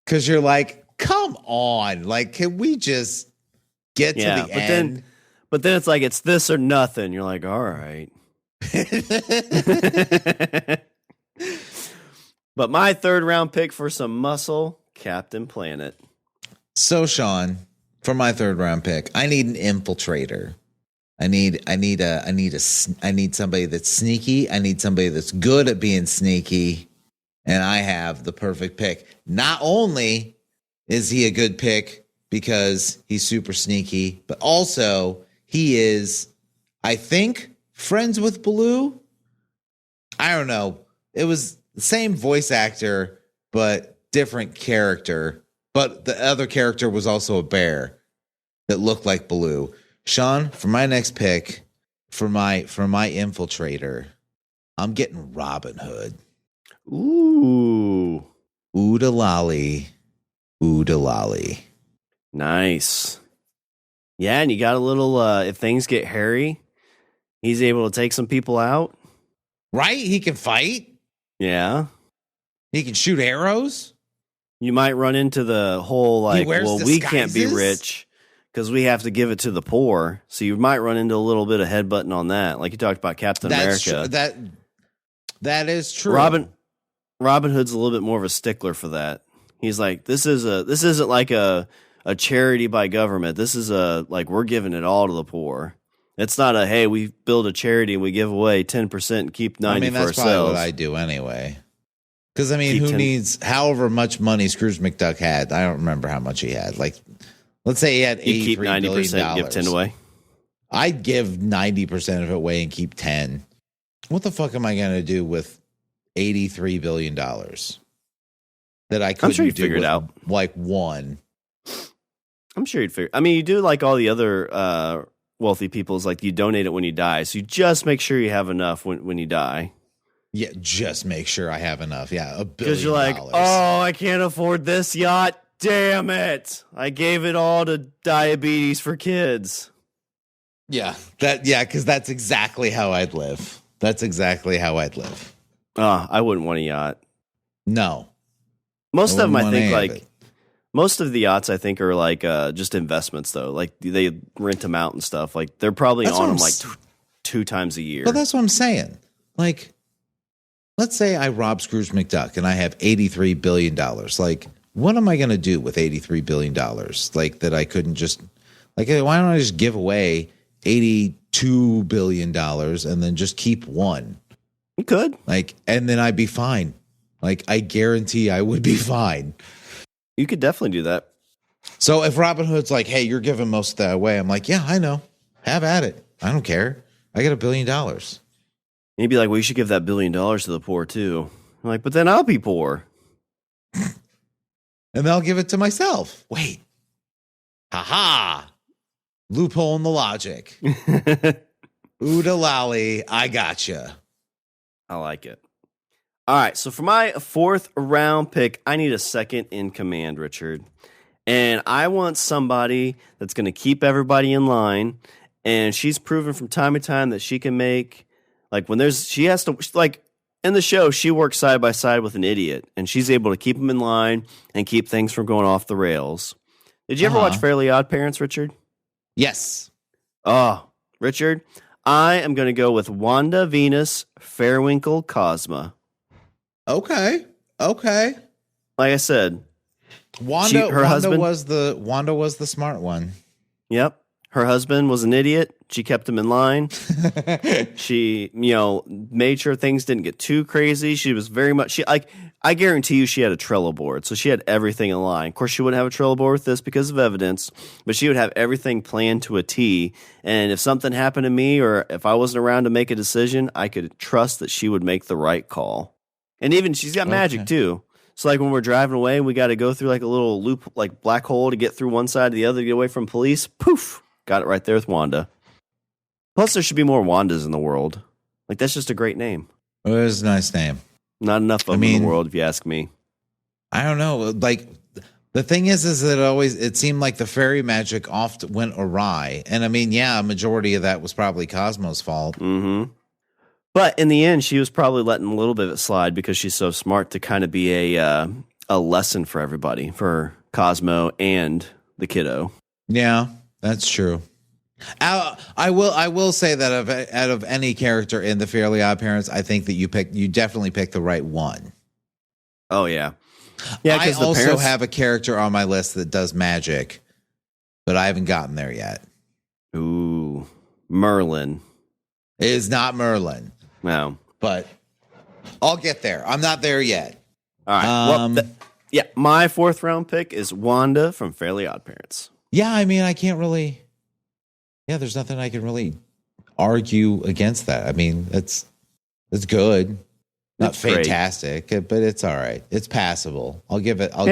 Because you're like, come on. Like, can we just get to the end? But then it's like, it's this or nothing. You're like, all right. But my 3rd round pick for some muscle, Captain Planet. So, Sean, for my 3rd round pick, I need an infiltrator. I need somebody that's sneaky. I need somebody that's good at being sneaky. And I have the perfect pick. Not only is he a good pick because he's super sneaky, but also he is, I think, friends with Baloo. I don't know. It was the same voice actor, but different character. But the other character was also a bear that looked like Baloo. Sean, for my next pick, for my infiltrator, I'm getting Robin Hood. Ooh. Ooda lolly. Ooda lolly. Nice. Yeah, and you got a little, if things get hairy, he's able to take some people out. Right? He can fight. Yeah. He can shoot arrows. You might run into the whole, like, well, we can't be rich because we have to give it to the poor. So you might run into a little bit of headbutting on that. Like you talked about Captain America. That is true. Robin Hood's a little bit more of a stickler for that. He's like, this isn't like a charity by government. This is like we're giving it all to the poor. It's not hey, we build a charity and we give away 10% and keep 90% for ourselves. That's probably what I do anyway. Because, who needs however much money Scrooge McDuck had? I don't remember how much he had. Like, let's say he had $83 billion. Keep 90% and give 10 away? I'd give 90% of it away and keep 10. What the fuck am I going to do with $83 billion that I couldn't do figure it out. Like one? I'm sure you'd figure. You do like all the other wealthy people's, like you donate it when you die. So you just make sure you have enough when you die. Yeah, just make sure I have enough. Yeah, $1 billion. Because you're like, oh, I can't afford this yacht. Damn it. I gave it all to diabetes for kids. Yeah, because that's exactly how I'd live. I wouldn't want a yacht. No. Most of them, I think, like, most of the yachts, I think, are like just investments, though. Like, they rent them out and stuff. Like, they're probably on them like 2 times a year. But that's what I'm saying. Like, let's say I rob Scrooge McDuck and I have $83 billion. Like, what am I going to do with $83 billion? Like, that I couldn't just, like, why don't I just give away $82 billion and then just keep one? You could. Like, and then I'd be fine. Like, I guarantee I would be fine. You could definitely do that. So if Robin Hood's like, hey, you're giving most of that away, I'm like, yeah, I know. Have at it. I don't care. I got $1 billion. And he'd be like, well, you should give that $1 billion to the poor, too. I'm like, but then I'll be poor. And then I'll give it to myself. Wait. Ha-ha. Loophole in the logic. Ooda lolly, I gotcha. I like it. All right, so for my 4th round pick, I need a second in command, Richard. And I want somebody that's going to keep everybody in line. And she's proven from time to time that she can make, like, she has to, like, in the show, she works side by side with an idiot. And she's able to keep them in line and keep things from going off the rails. Did you ever watch Fairly Odd Parents, Richard? Yes. Oh, Richard, I am going to go with Wanda Venus Fairwinkle Cosma. Okay. Like I said, Wanda was the smart one. Yep. Her husband was an idiot. She kept him in line. She, made sure things didn't get too crazy. She was very much, I guarantee you she had a Trello board. So she had everything in line. Of course, she wouldn't have a Trello board with this because of evidence, but she would have everything planned to a T. And if something happened to me or if I wasn't around to make a decision, I could trust that she would make the right call. And even she's got magic too. So like when we're driving away, we got to go through like a little loop, like black hole to get through one side to the other to get away from police. Poof. Got it right there with Wanda. Plus there should be more Wandas in the world. Like that's just a great name. It is a nice name. Not enough of them in the world if you ask me. I don't know. Like the thing is that it seemed like the fairy magic often went awry. And a majority of that was probably Cosmo's fault. Mm-hmm. But in the end, she was probably letting a little bit of it slide because she's so smart to kind of be a lesson for everybody, for Cosmo and the kiddo. Yeah, that's true. I will say that out of any character in the Fairly Odd Parents, I think that you definitely picked the right one. Oh yeah, yeah. I also have a character on my list that does magic, but I haven't gotten there yet. Ooh, Merlin. It is not Merlin. No, but I'll get there. I'm not there yet. All right. My 4th round pick is Wanda from Fairly Odd Parents. Yeah, I can't really. Yeah, there's nothing I can really argue against that. It's good, not fantastic, but it's all right. It's passable. I'll give it. I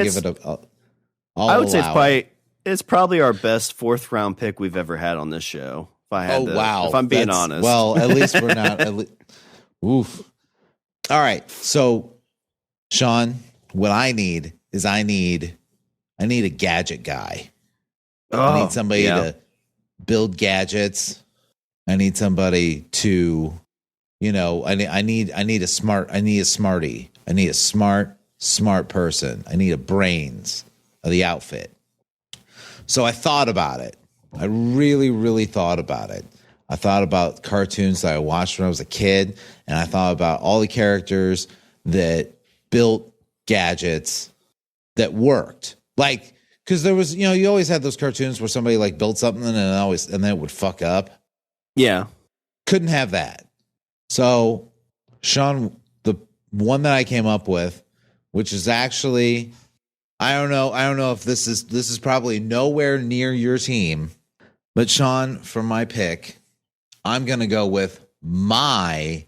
would say it's probably our best 4th round pick we've ever had on this show. If I'm being honest. Well, at least we're not. Oof. All right. So, Shawn, what I need is I need a gadget guy. I need somebody to build gadgets. I need somebody to, I need a smarty. I need a smart person. I need a brains of the outfit. So I thought about it. I really, really thought about it. I thought about cartoons that I watched when I was a kid, and I thought about all the characters that built gadgets that worked. Like, because there was, you always had those cartoons where somebody like built something and then it would fuck up. Yeah. Couldn't have that. So, Shawn, the one that I came up with, which is actually, I don't know if this is probably nowhere near your team, but Shawn, for my pick, I'm going to go with my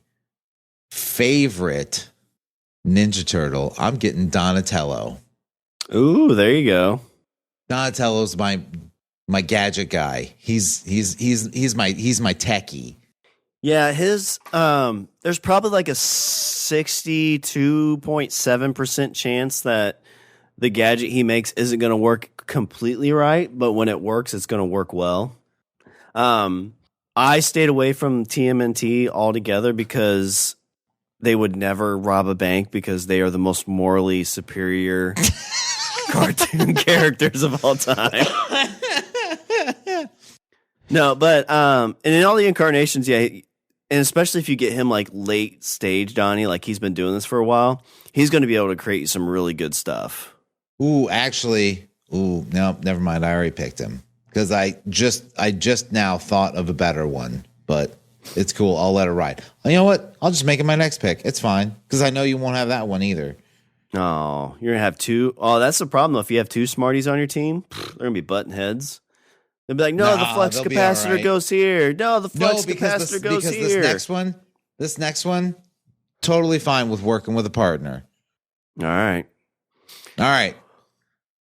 favorite Ninja Turtle. I'm getting Donatello. Ooh, there you go. Donatello's my gadget guy. He's my techie. Yeah, his there's probably like a 62.7% chance that the gadget he makes isn't going to work completely right, but when it works, it's going to work well. I stayed away from TMNT altogether because they would never rob a bank because they are the most morally superior cartoon characters of all time. No, but and in all the incarnations, yeah, and especially if you get him like late stage Donnie, like he's been doing this for a while, he's going to be able to create some really good stuff. No, never mind. I already picked him because I just now thought of a better one, but it's cool. I'll let it ride. You know what? I'll just make it my next pick. It's fine because I know you won't have that one either. Oh, you're going to have two. Oh, that's the problem. If you have two Smarties on your team, they're going to be butting heads. They'll be like, no, the flux capacitor goes here. No, the flux capacitor goes here. This next one, totally fine with working with a partner. All right.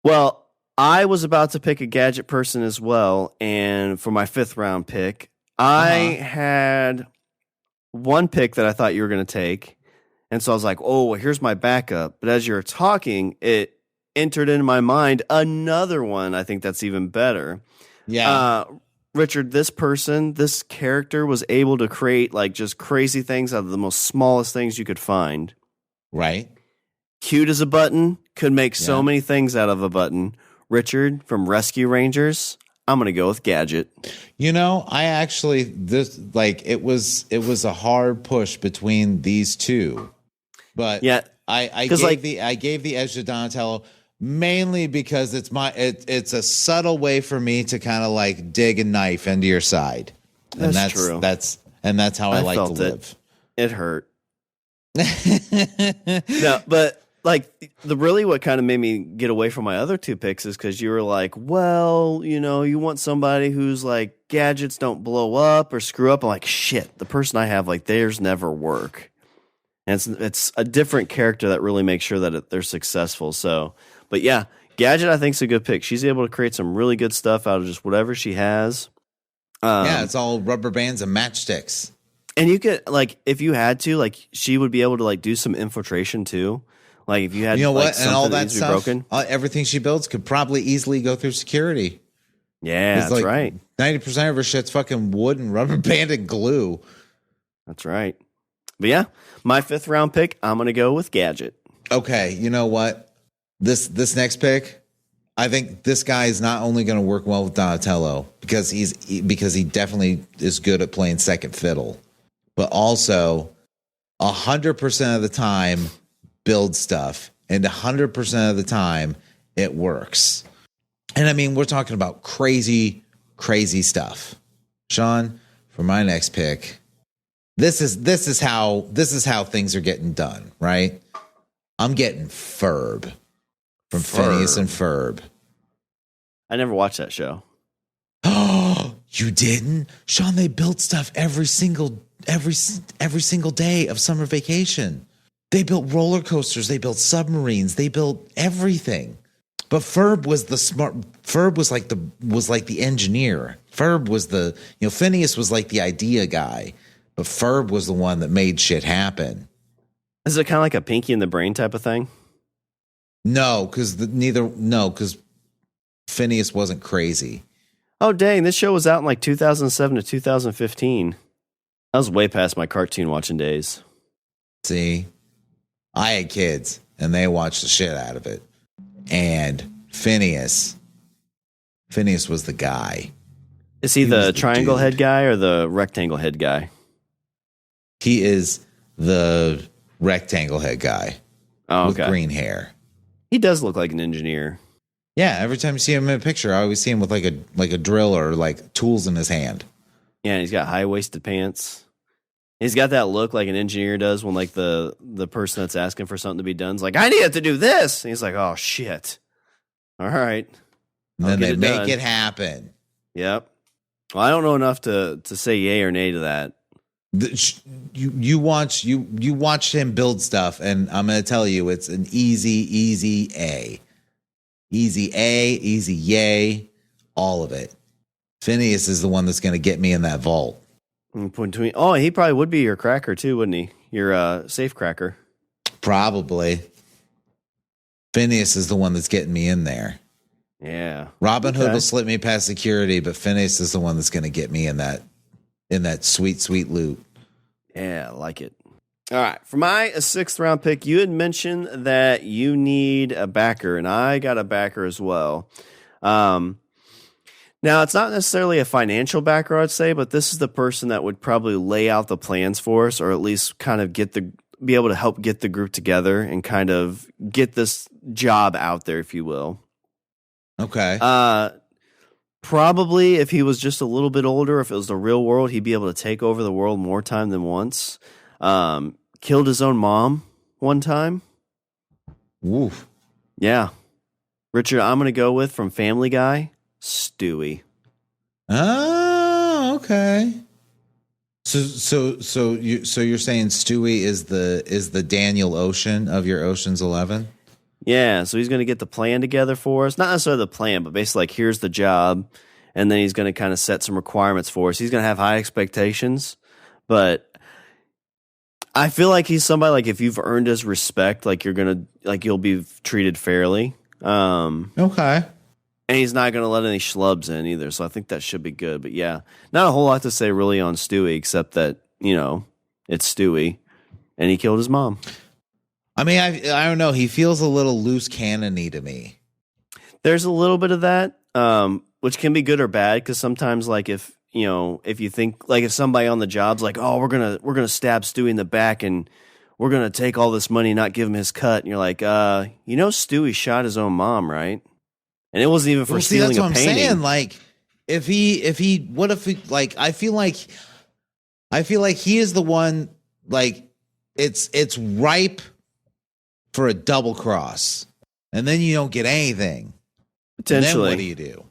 Well, I was about to pick a gadget person as well, and for my 5th round pick, I had one pick that I thought you were going to take. And so I was like, oh, well, here's my backup. But as you're talking, it entered into my mind another one. I think that's even better. Yeah. Richard, this character was able to create like just crazy things out of the most smallest things you could find. Right. Cute as a button, could make so many things out of a button. Richard from Rescue Rangers, I'm going to go with Gadget. I actually, it was a hard push between these two. But yeah, I gave the edge to Donatello mainly because it's a subtle way for me to kind of like dig a knife into your side. And that's true. That's how I like to live. It hurt. No, but like what kind of made me get away from my other two picks is because you were like, well, you want somebody who's like gadgets don't blow up or screw up. I'm like, shit, the person I have, like theirs never work. And it's a different character that really makes sure that they're successful. So, but yeah, Gadget I think is a good pick. She's able to create some really good stuff out of just whatever she has. It's all rubber bands and matchsticks. And you could like, if you had to, like, she would be able to like do some infiltration too. Like if you had, what, and all that stuff, broken, everything she builds could probably easily go through security. Yeah, that's right. 90% of her shit's fucking wood and rubber band and glue. That's right. But yeah, my 5th round pick, I'm going to go with Gadget. Okay, you know what? This next pick, I think this guy is not only going to work well with Donatello because he definitely is good at playing second fiddle, but also 100% of the time build stuff, and 100% of the time it works. And I mean, we're talking about crazy stuff. Shawn, for my next pick, this is how things are getting done, right? I'm getting Ferb from Phineas and Ferb. I never watched that show. Oh, you didn't? Shawn, they built stuff every single day of summer vacation. They built roller coasters, they built submarines, they built everything. But Ferb was the smart. Ferb was like the engineer. Ferb was Phineas was like the idea guy, but Ferb was the one that made shit happen. Is it kind of like a Pinky in the Brain type of thing? No, because Phineas wasn't crazy. Oh dang! This show was out in like 2007 to 2015. I was way past my cartoon watching days. See, I had kids, and they watched the shit out of it. And Phineas was the guy. Is he the triangle head guy or the rectangle head guy? He is the rectangle head guy with green hair. He does look like an engineer. Yeah, every time you see him in a picture, I always see him with like a drill or like tools in his hand. Yeah, and he's got high-waisted pants. He's got that look like an engineer does when like the person that's asking for something to be done is like, I need to do this. And he's like, oh shit. All right. And then they make it happen. Yep. Well, I don't know enough to say yay or nay to that. You watch him build stuff, and I'm going to tell you, it's an easy A. Easy A, easy yay, all of it. Phineas is the one that's going to get me in that vault. Oh, he probably would be your cracker too, wouldn't he? Your safe cracker. Probably. Phineas is the one that's getting me in there. Yeah. Robin Hood will slip me past security, but Phineas is the one that's going to get me in that sweet, sweet loot. Yeah, I like it. All right. For my 6th round pick, you had mentioned that you need a backer, and I got a backer as well. Now, it's not necessarily a financial backer, I'd say, but this is the person that would probably lay out the plans for us, or at least kind of be able to help get the group together and kind of get this job out there, if you will. Okay. Probably if he was just a little bit older, if it was the real world, he'd be able to take over the world more time than once. Killed his own mom one time. Woof. Yeah. Richard, I'm going to go with from Family Guy, Stewie. Oh, okay. So you're saying Stewie is the Daniel Ocean of your Ocean's 11? Yeah, so he's going to get the plan together for us. Not necessarily the plan, but basically like, here's the job, and then he's going to kind of set some requirements for us. He's going to have high expectations, but I feel like he's somebody like if you've earned his respect, like you'll be treated fairly. Okay. And he's not going to let any schlubs in either, so I think that should be good. But yeah, not a whole lot to say really on Stewie, except that, it's Stewie, and he killed his mom. I mean, I don't know. He feels a little loose cannon-y to me. There's a little bit of that, which can be good or bad, because sometimes, like, if you think, like, if somebody on the job's like, oh, we're gonna stab Stewie in the back, and we're gonna take all this money and not give him his cut, and you're like, Stewie shot his own mom, right? And it wasn't even for stealing a painting. That's what I'm saying. Like, I feel like he is the one, like, it's ripe for a double cross, and then you don't get anything. Potentially. And then what do you do?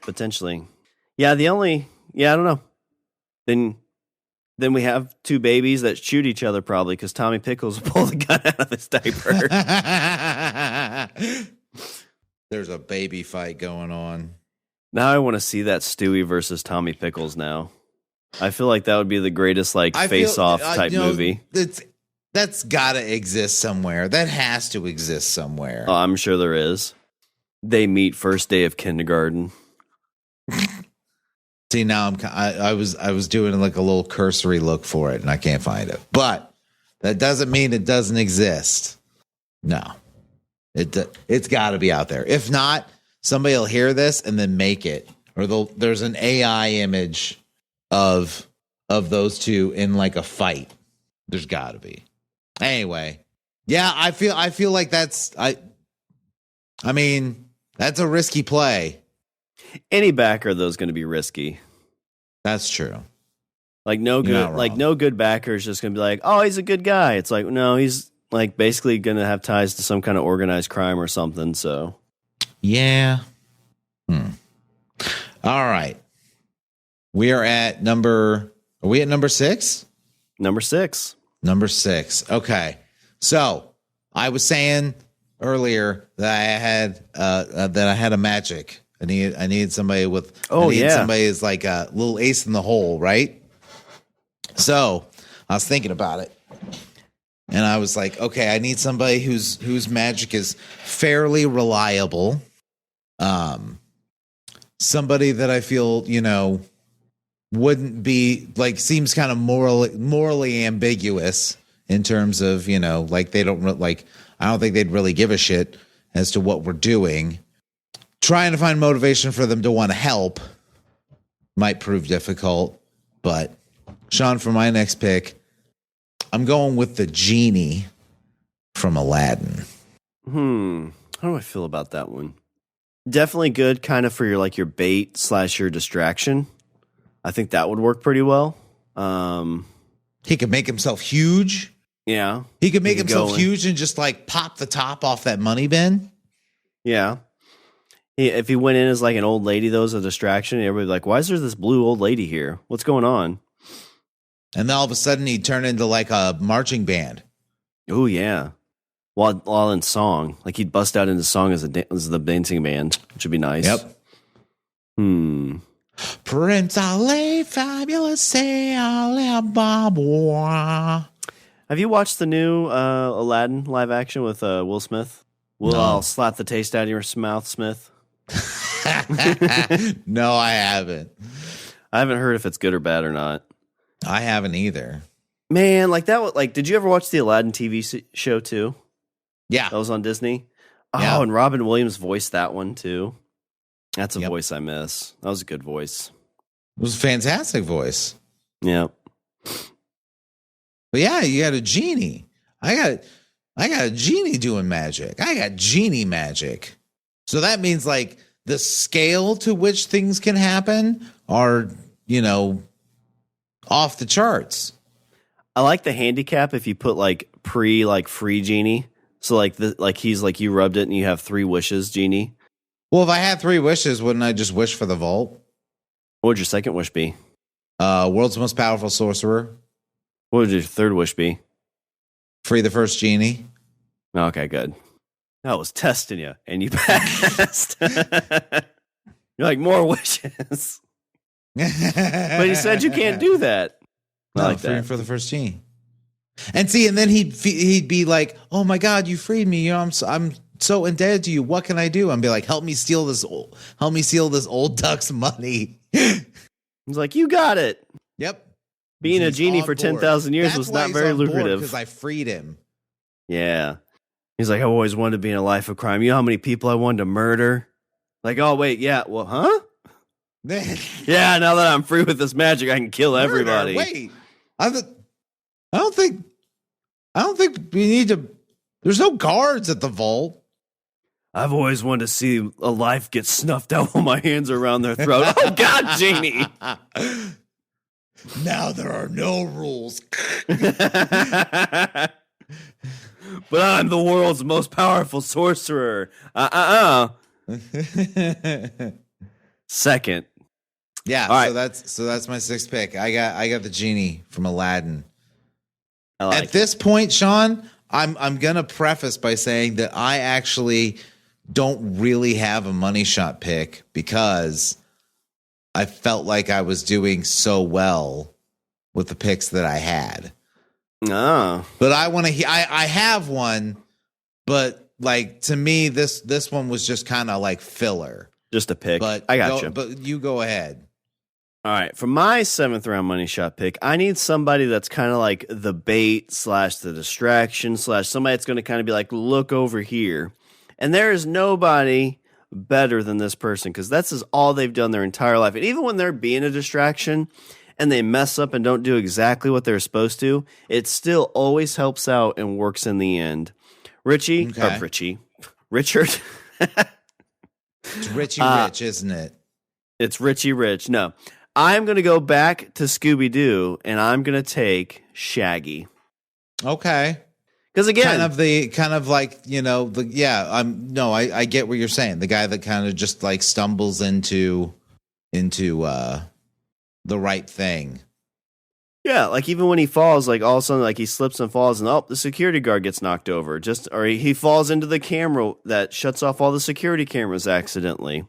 Potentially. Yeah, I don't know. Then we have two babies that shoot each other probably because Tommy Pickles will pull the gun out of his diaper. There's a baby fight going on. Now I want to see that Stewie versus Tommy Pickles now. I feel like that would be the greatest face-off type movie. That's got to exist somewhere. That has to exist somewhere. Oh, I'm sure there is. They meet first day of kindergarten. See, now I was doing like a little cursory look for it, and I can't find it. But that doesn't mean it doesn't exist. No, it's got to be out there. If not, somebody will hear this and then make it, or there's an AI image of those two in like a fight. There's got to be. Anyway, yeah, I feel like that's I mean, that's a risky play. Any backer though is going to be risky. That's true. Like no good backer is just going to be like, "Oh, he's a good guy." It's like, no, he's like basically going to have ties to some kind of organized crime or something, so. Yeah. All right. Are we at number 6? Number 6. Number 6. Okay. So I was saying earlier that I had a magic. I needed somebody with. Somebody is like a little ace in the hole, right? So I was thinking about it, and I was like, okay, I need somebody whose magic is fairly reliable. Somebody that I feel wouldn't be like seems kind of morally ambiguous in terms of like they don't like. I don't think they'd really give a shit as to what we're doing. Trying to find motivation for them to want to help, might prove difficult. But Shawn, for my next pick, I'm going with the genie from Aladdin. How do I feel about that one? Definitely good kind of for your bait / your distraction. I think that would work pretty well. He could make himself huge. Yeah. He could make himself huge and just like pop the top off that money bin. Yeah. If he went in as like an old lady, though, as a distraction, everybody's like, why is there this blue old lady here? What's going on? And then all of a sudden he'd turn into like a marching band. Oh, yeah. While in song. Like he'd bust out into song as the dancing band, which would be nice. Yep. Prince Ali, fabulous, Alibaba. Have you watched the new Aladdin live action with Will Smith? I'll slap the taste out of your mouth, Smith. No, I haven't. I haven't heard if it's good or bad or not. I haven't either. Man, did you ever watch the Aladdin TV show too? Yeah. That was on Disney. Yeah. Oh, and Robin Williams voiced that one too. That's a voice I miss. That was a good voice. It was a fantastic voice. Yeah. But yeah, you got a genie. I got a genie doing magic. I got genie magic. So that means like the scale to which things can happen are, off the charts. I like the handicap if you put free genie. So he's like you rubbed it and you have 3 wishes, genie. Well, if I had 3 wishes, wouldn't I just wish for the vault? What would your second wish be? World's most powerful sorcerer. What would your third wish be? Free the first genie. Okay, good. I was testing you, and you passed. You're like, more wishes. But he said you can't do that. No, like free for the first genie. And then he'd be like, "Oh my God, you freed me! I'm so indebted to you. What can I do?" And be like, "Help me steal this old duck's money." He's like, "You got it." Yep. Being a genie for 10,000 years was not very lucrative because I freed him. Yeah. He's like, I always wanted to be in a life of crime. You know how many people I wanted to murder? Like, oh wait, yeah, well, huh? Yeah, now that I'm free with this magic, I can kill everybody. Wait, I don't think we need to. There's no guards at the vault. I've always wanted to see a life get snuffed out while my hands are around their throat. Oh God, genie! Now there are no rules. But I'm the world's most powerful sorcerer. Second. Yeah, all right. So that's my 6th pick. I got the genie from Aladdin. At this point, Shawn, I'm gonna preface by saying that I actually don't really have a money shot pick because I felt like I was doing so well with the picks that I had. Oh. But I want to I have one, but like to me this one was just kind of like filler. Just a pick. But I got you. But you go ahead. All right, for my 7th round money shot pick, I need somebody that's kind of like the bait / the distraction / somebody that's going to kind of be like, look over here. And there is nobody better than this person because that's all they've done their entire life. And even when they're being a distraction and they mess up and don't do exactly what they're supposed to, it still always helps out and works in the end. Richard. It's Richie Rich, isn't it? It's Richie Rich. No. I'm going to go back to Scooby-Doo, and I'm going to take Shaggy. Okay. Because again, I get what you're saying. The guy that kind of just like stumbles into the right thing. Yeah, like even when he falls, like all of a sudden, like he slips and falls, and the security guard gets knocked over. Or he falls into the camera that shuts off all the security cameras accidentally.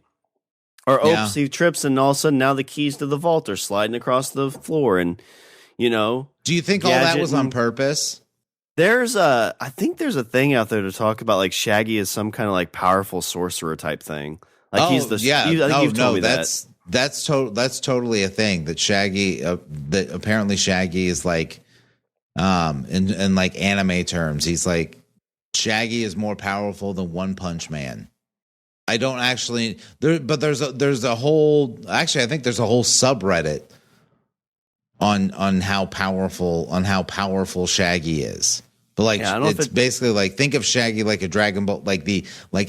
Or he trips, and all of a sudden now the keys to the vault are sliding across the floor, and Do you think all that was on purpose? I think there's a thing out there to talk about like Shaggy is some kind of like powerful sorcerer type thing. Like he's the you've told me that. That's totally a thing that Shaggy that apparently Shaggy is like in like anime terms, he's like Shaggy is more powerful than One Punch Man. I don't actually there, but there's a whole. Actually, I think there's a whole subreddit on how powerful Shaggy is. But like, it's basically like, think of Shaggy like a Dragon Ball, like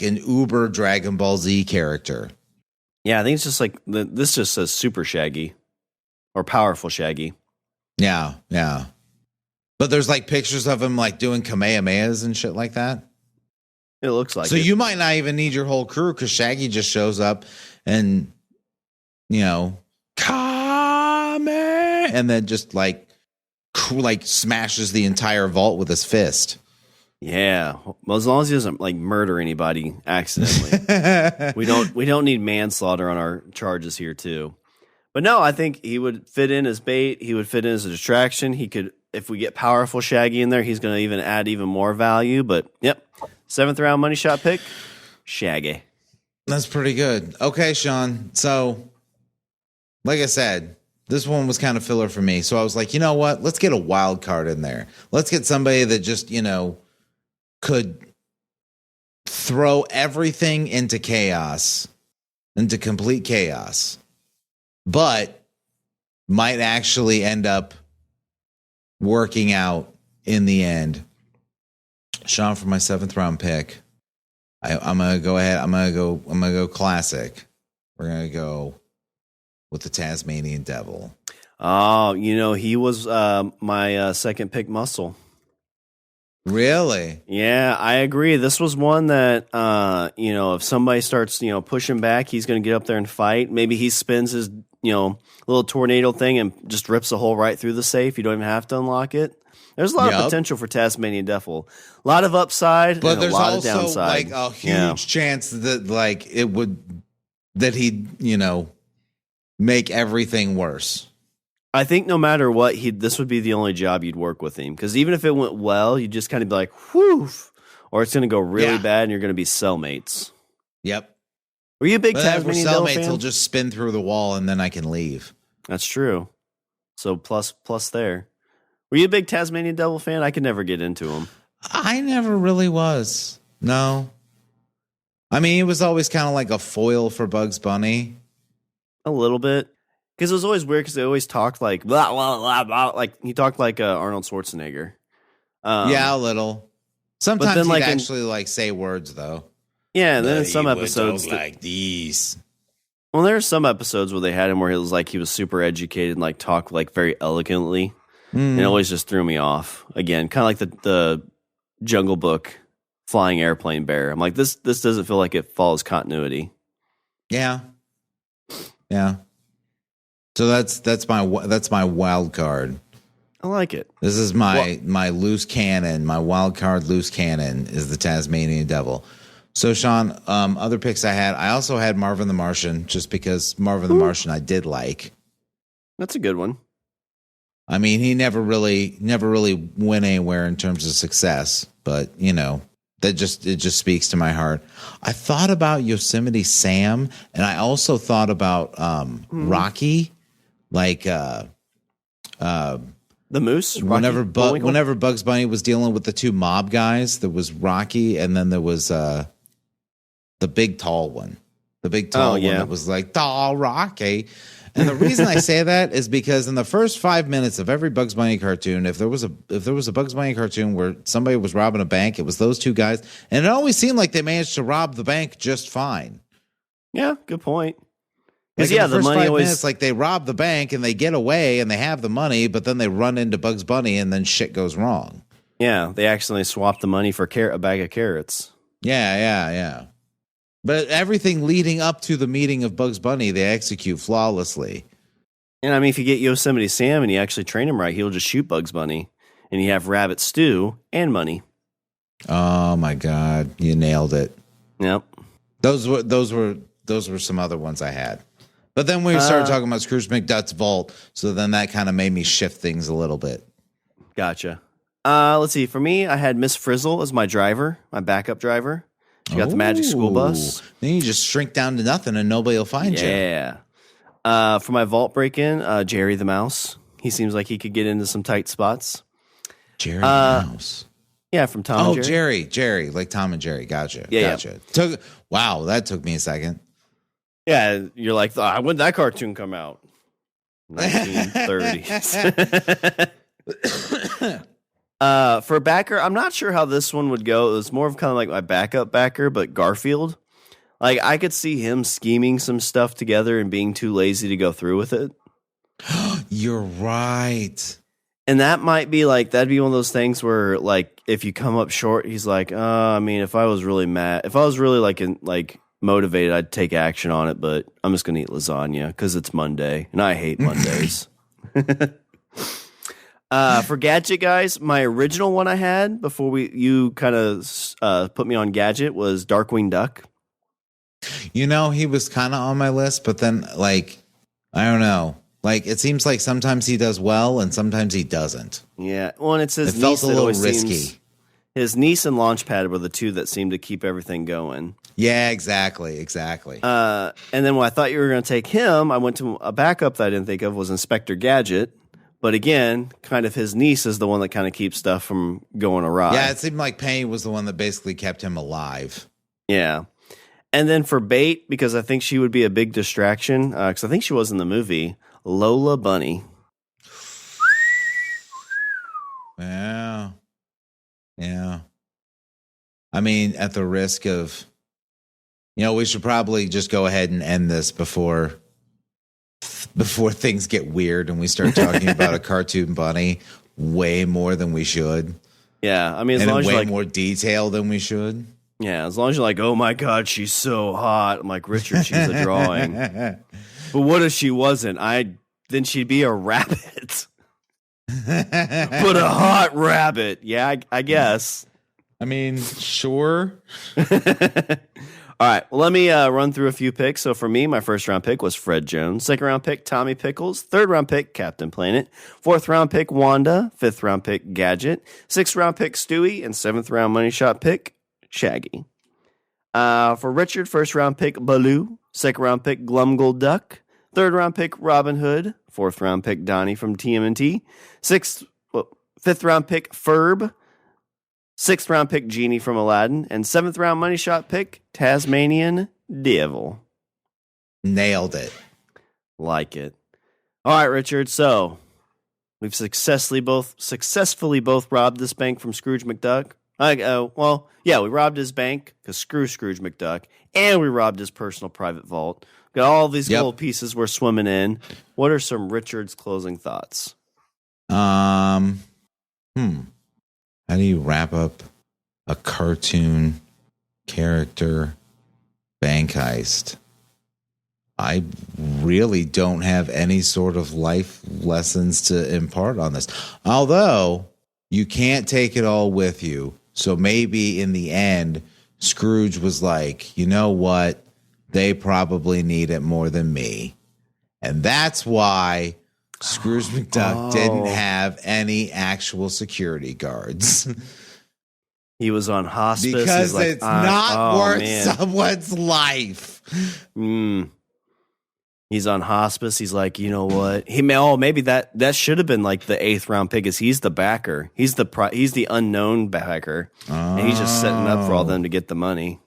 an uber Dragon Ball Z character. Yeah, I think it's just like this just says Super Shaggy or Powerful Shaggy. Yeah, yeah. But there's like pictures of him like doing Kamehamehas and shit like that. It looks like so. You might not even need your whole crew because Shaggy just shows up and, you know, Kame, and then just like smashes the entire vault with his fist. Yeah, well, as long as he doesn't like murder anybody accidentally. we don't need manslaughter on our charges here too. But no, I think he would fit in as bait. He would fit in as a distraction. He could, if we get powerful Shaggy in there, he's going to even add even more value. But yep, 7th round money shot pick, Shaggy. That's pretty good. Okay, Shawn. So, like I said, this one was kind of filler for me. So I was like, you know what? Let's get a wild card in there. Let's get somebody that just, you know, could throw everything into chaos, into complete chaos, but might actually end up working out in the end. Shawn, for my 7th round pick, I'm gonna go ahead. I'm gonna go classic. We're gonna go with the Tasmanian Devil. Oh, you know, he was my second pick muscle. Really? Yeah, I agree. This was one that, you know, if somebody starts, you know, pushing back, he's going to get up there and fight. Maybe he spins his, you know, little tornado thing and just rips a hole right through the safe. You don't even have to unlock it. There's a lot of potential for Tasmanian Devil. A lot of upside, but there's a lot of downside. Like a huge chance that like that he'd, you know, make everything worse. I think no matter what, this would be the only job you'd work with him. Because even if it went well, you'd just kind of be like, whew, or it's going to go really bad and you're going to be cellmates. Yep. Were you a big Tasmanian Devil fan? Cellmates will just spin through the wall and then I can leave. That's true. So plus there. Were you a big Tasmanian Devil fan? I could never get into him. I never really was. No. I mean, it was always kind of like a foil for Bugs Bunny. A little bit. Because it was always weird because they always talked like, blah, blah, blah, blah. Like, he talked like Arnold Schwarzenegger. Yeah, a little. Sometimes then, he'd actually like say words, though. Yeah, and then in some episodes. Like these. Well, there are some episodes where they had him where he was super educated and like talked like very elegantly. And it always just threw me off. Again, kind of like the Jungle Book flying airplane bear. I'm like, this doesn't feel like it follows continuity. Yeah. Yeah. So that's my wild card. I like it. This is my loose cannon. My wild card loose cannon is the Tasmanian Devil. So Shawn, other picks I also had Marvin the Martian, just because Marvin the Martian I did like. That's a good one. I mean, he never really went anywhere in terms of success, but you know, it just speaks to my heart. I thought about Yosemite Sam, and I also thought about Rocky, like the moose. Whenever Bugs Bunny was dealing with the two mob guys, there was Rocky, and then there was the big tall one, one that was like tall Rocky. And the reason I say that is because in the first 5 minutes of every Bugs Bunny cartoon, if there was a Bugs Bunny cartoon where somebody was robbing a bank, it was those two guys, and it always seemed like they managed to rob the bank just fine. Yeah, good point. Because the first money 5 minutes, like they rob the bank and they get away and they have the money, but then they run into Bugs Bunny and then shit goes wrong. Yeah, they accidentally swapped the money for a bag of carrots. Yeah. But everything leading up to the meeting of Bugs Bunny, they execute flawlessly. And I mean, if you get Yosemite Sam and you actually train him right, he'll just shoot Bugs Bunny, and you have rabbit stew and money. Oh my God, you nailed it. Yep. Those were some other ones I had. But then we started talking about Scrooge McDuck's vault, so then that kind of made me shift things a little bit. Gotcha. Let's see. For me, I had Miss Frizzle as my driver, my backup driver. She got the magic school bus. Then you just shrink down to nothing and nobody will find you. Yeah. For my vault break-in, Jerry the Mouse. He seems like he could get into some tight spots. Jerry the Mouse. Yeah, from Tom and Jerry. Jerry, like Tom and Jerry. Gotcha. Yeah. Wow, that took me a second. Yeah, you're like, when did that cartoon come out? 1930s. For backer, I'm not sure how this one would go. It was more of kind of like my backup backer, but Garfield. Like, I could see him scheming some stuff together and being too lazy to go through with it. You're right. And that might be like, that'd be one of those things where, like, if you come up short, he's like, I mean, if I was really mad, if I was really motivated, I'd take action on it, but I'm just going to eat lasagna because it's Monday, and I hate Mondays. For Gadget guys, my original one I had before you kind of put me on Gadget was Darkwing Duck. You know, he was kind of on my list, but then, like, I don't know. Like, it seems like sometimes he does well and sometimes he doesn't. Yeah. Well, and it's his niece. It felt a little risky. His niece and Launchpad were the two that seemed to keep everything going. Yeah, exactly. And then when I thought you were going to take him, I went to a backup that I didn't think of was Inspector Gadget. But again, kind of his niece is the one that kind of keeps stuff from going awry. Yeah, it seemed like Penny was the one that basically kept him alive. Yeah. And then for Bait, because I think she would be a big distraction, because I think she was in the movie, Lola Bunny. Yeah. I mean, at the risk of, we should probably just go ahead and end this before things get weird and we start talking about a cartoon bunny way more than we should. Yeah, I mean, as long as way more detail than we should. Yeah, as long as you're like, oh my God, she's so hot. I'm like, Richard, she's a drawing. But what if she wasn't? Then she'd be a rabbit. But a hot rabbit. Yeah, I guess. I mean, sure. All right, well, let me run through a few picks. So for me, my first round pick was Fred Jones. Second round pick, Tommy Pickles. Third round pick, Captain Planet. Fourth round pick, Wanda. Fifth round pick, Gadget. Sixth round pick, Stewie. And seventh round money shot pick, Shaggy. For Richard, first round pick, Baloo. Second round pick, Glumgle Duck. Third round pick, Robin Hood. Fourth round pick, Donnie from TMNT. Fifth round pick, Ferb. Sixth round pick, Genie from Aladdin. And seventh round money shot pick, Tasmanian Devil. Nailed it. Like it. All right, Richard. So we've successfully both robbed this bank from Scrooge McDuck. We robbed his bank because Scrooge McDuck, and we robbed his personal private vault. Got all these gold pieces we're swimming in. What are some Richard's closing thoughts? How do you wrap up a cartoon character bank heist? I really don't have any sort of life lessons to impart on this. Although you can't take it all with you. So maybe in the end, Scrooge was like, you know what? They probably need it more than me. And that's why Scrooge McDuck didn't have any actual security guards. He was on hospice. Because it's not worth someone's life. He's on hospice. He's like, you know what? Maybe that should have been like the 8th round pick. Is he's the backer? He's the unknown backer, and he's just setting up for all them to get the money.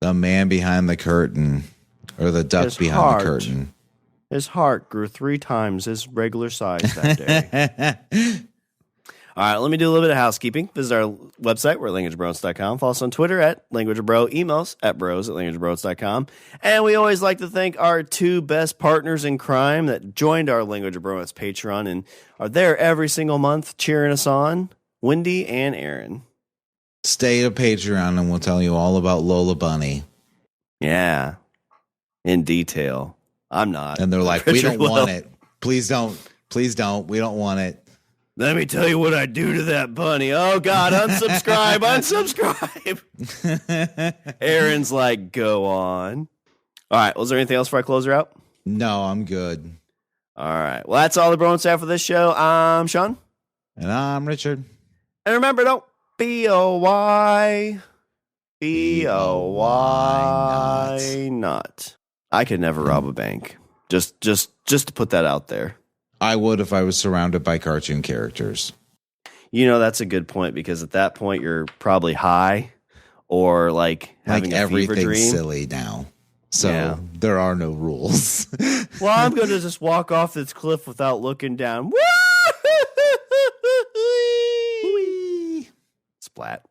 The man behind the curtain, or the duck behind the curtain. His heart grew 3 times his regular size that day. All right, let me do a little bit of housekeeping. Visit our website, we're at languageofbromance.com. Follow us on Twitter at languageofbro. Email us at bros@languageofbromance.com. And we always like to thank our 2 best partners in crime that joined our Language of Bromance Patreon and are there every single month cheering us on, Wendy and Aaron. Stay to Patreon and we'll tell you all about Lola Bunny. Yeah, in detail. I'm not. And they're like, we don't want it. Please don't. Please don't. We don't want it. Let me tell you what I do to that bunny. Oh, God, unsubscribe, unsubscribe. Aaron's like, go on. All right, was there anything else before I close her out? No, I'm good. All right, well, that's all the Bromance have for this show. I'm Shawn. And I'm Richard. And remember, don't be a why. Be a why not. I could never rob a bank. Just to put that out there. I would if I was surrounded by cartoon characters. That's a good point, because at that point you're probably high or like having a fever dream. Silly now. So there are no rules. Well, I'm going to just walk off this cliff without looking down. Splat.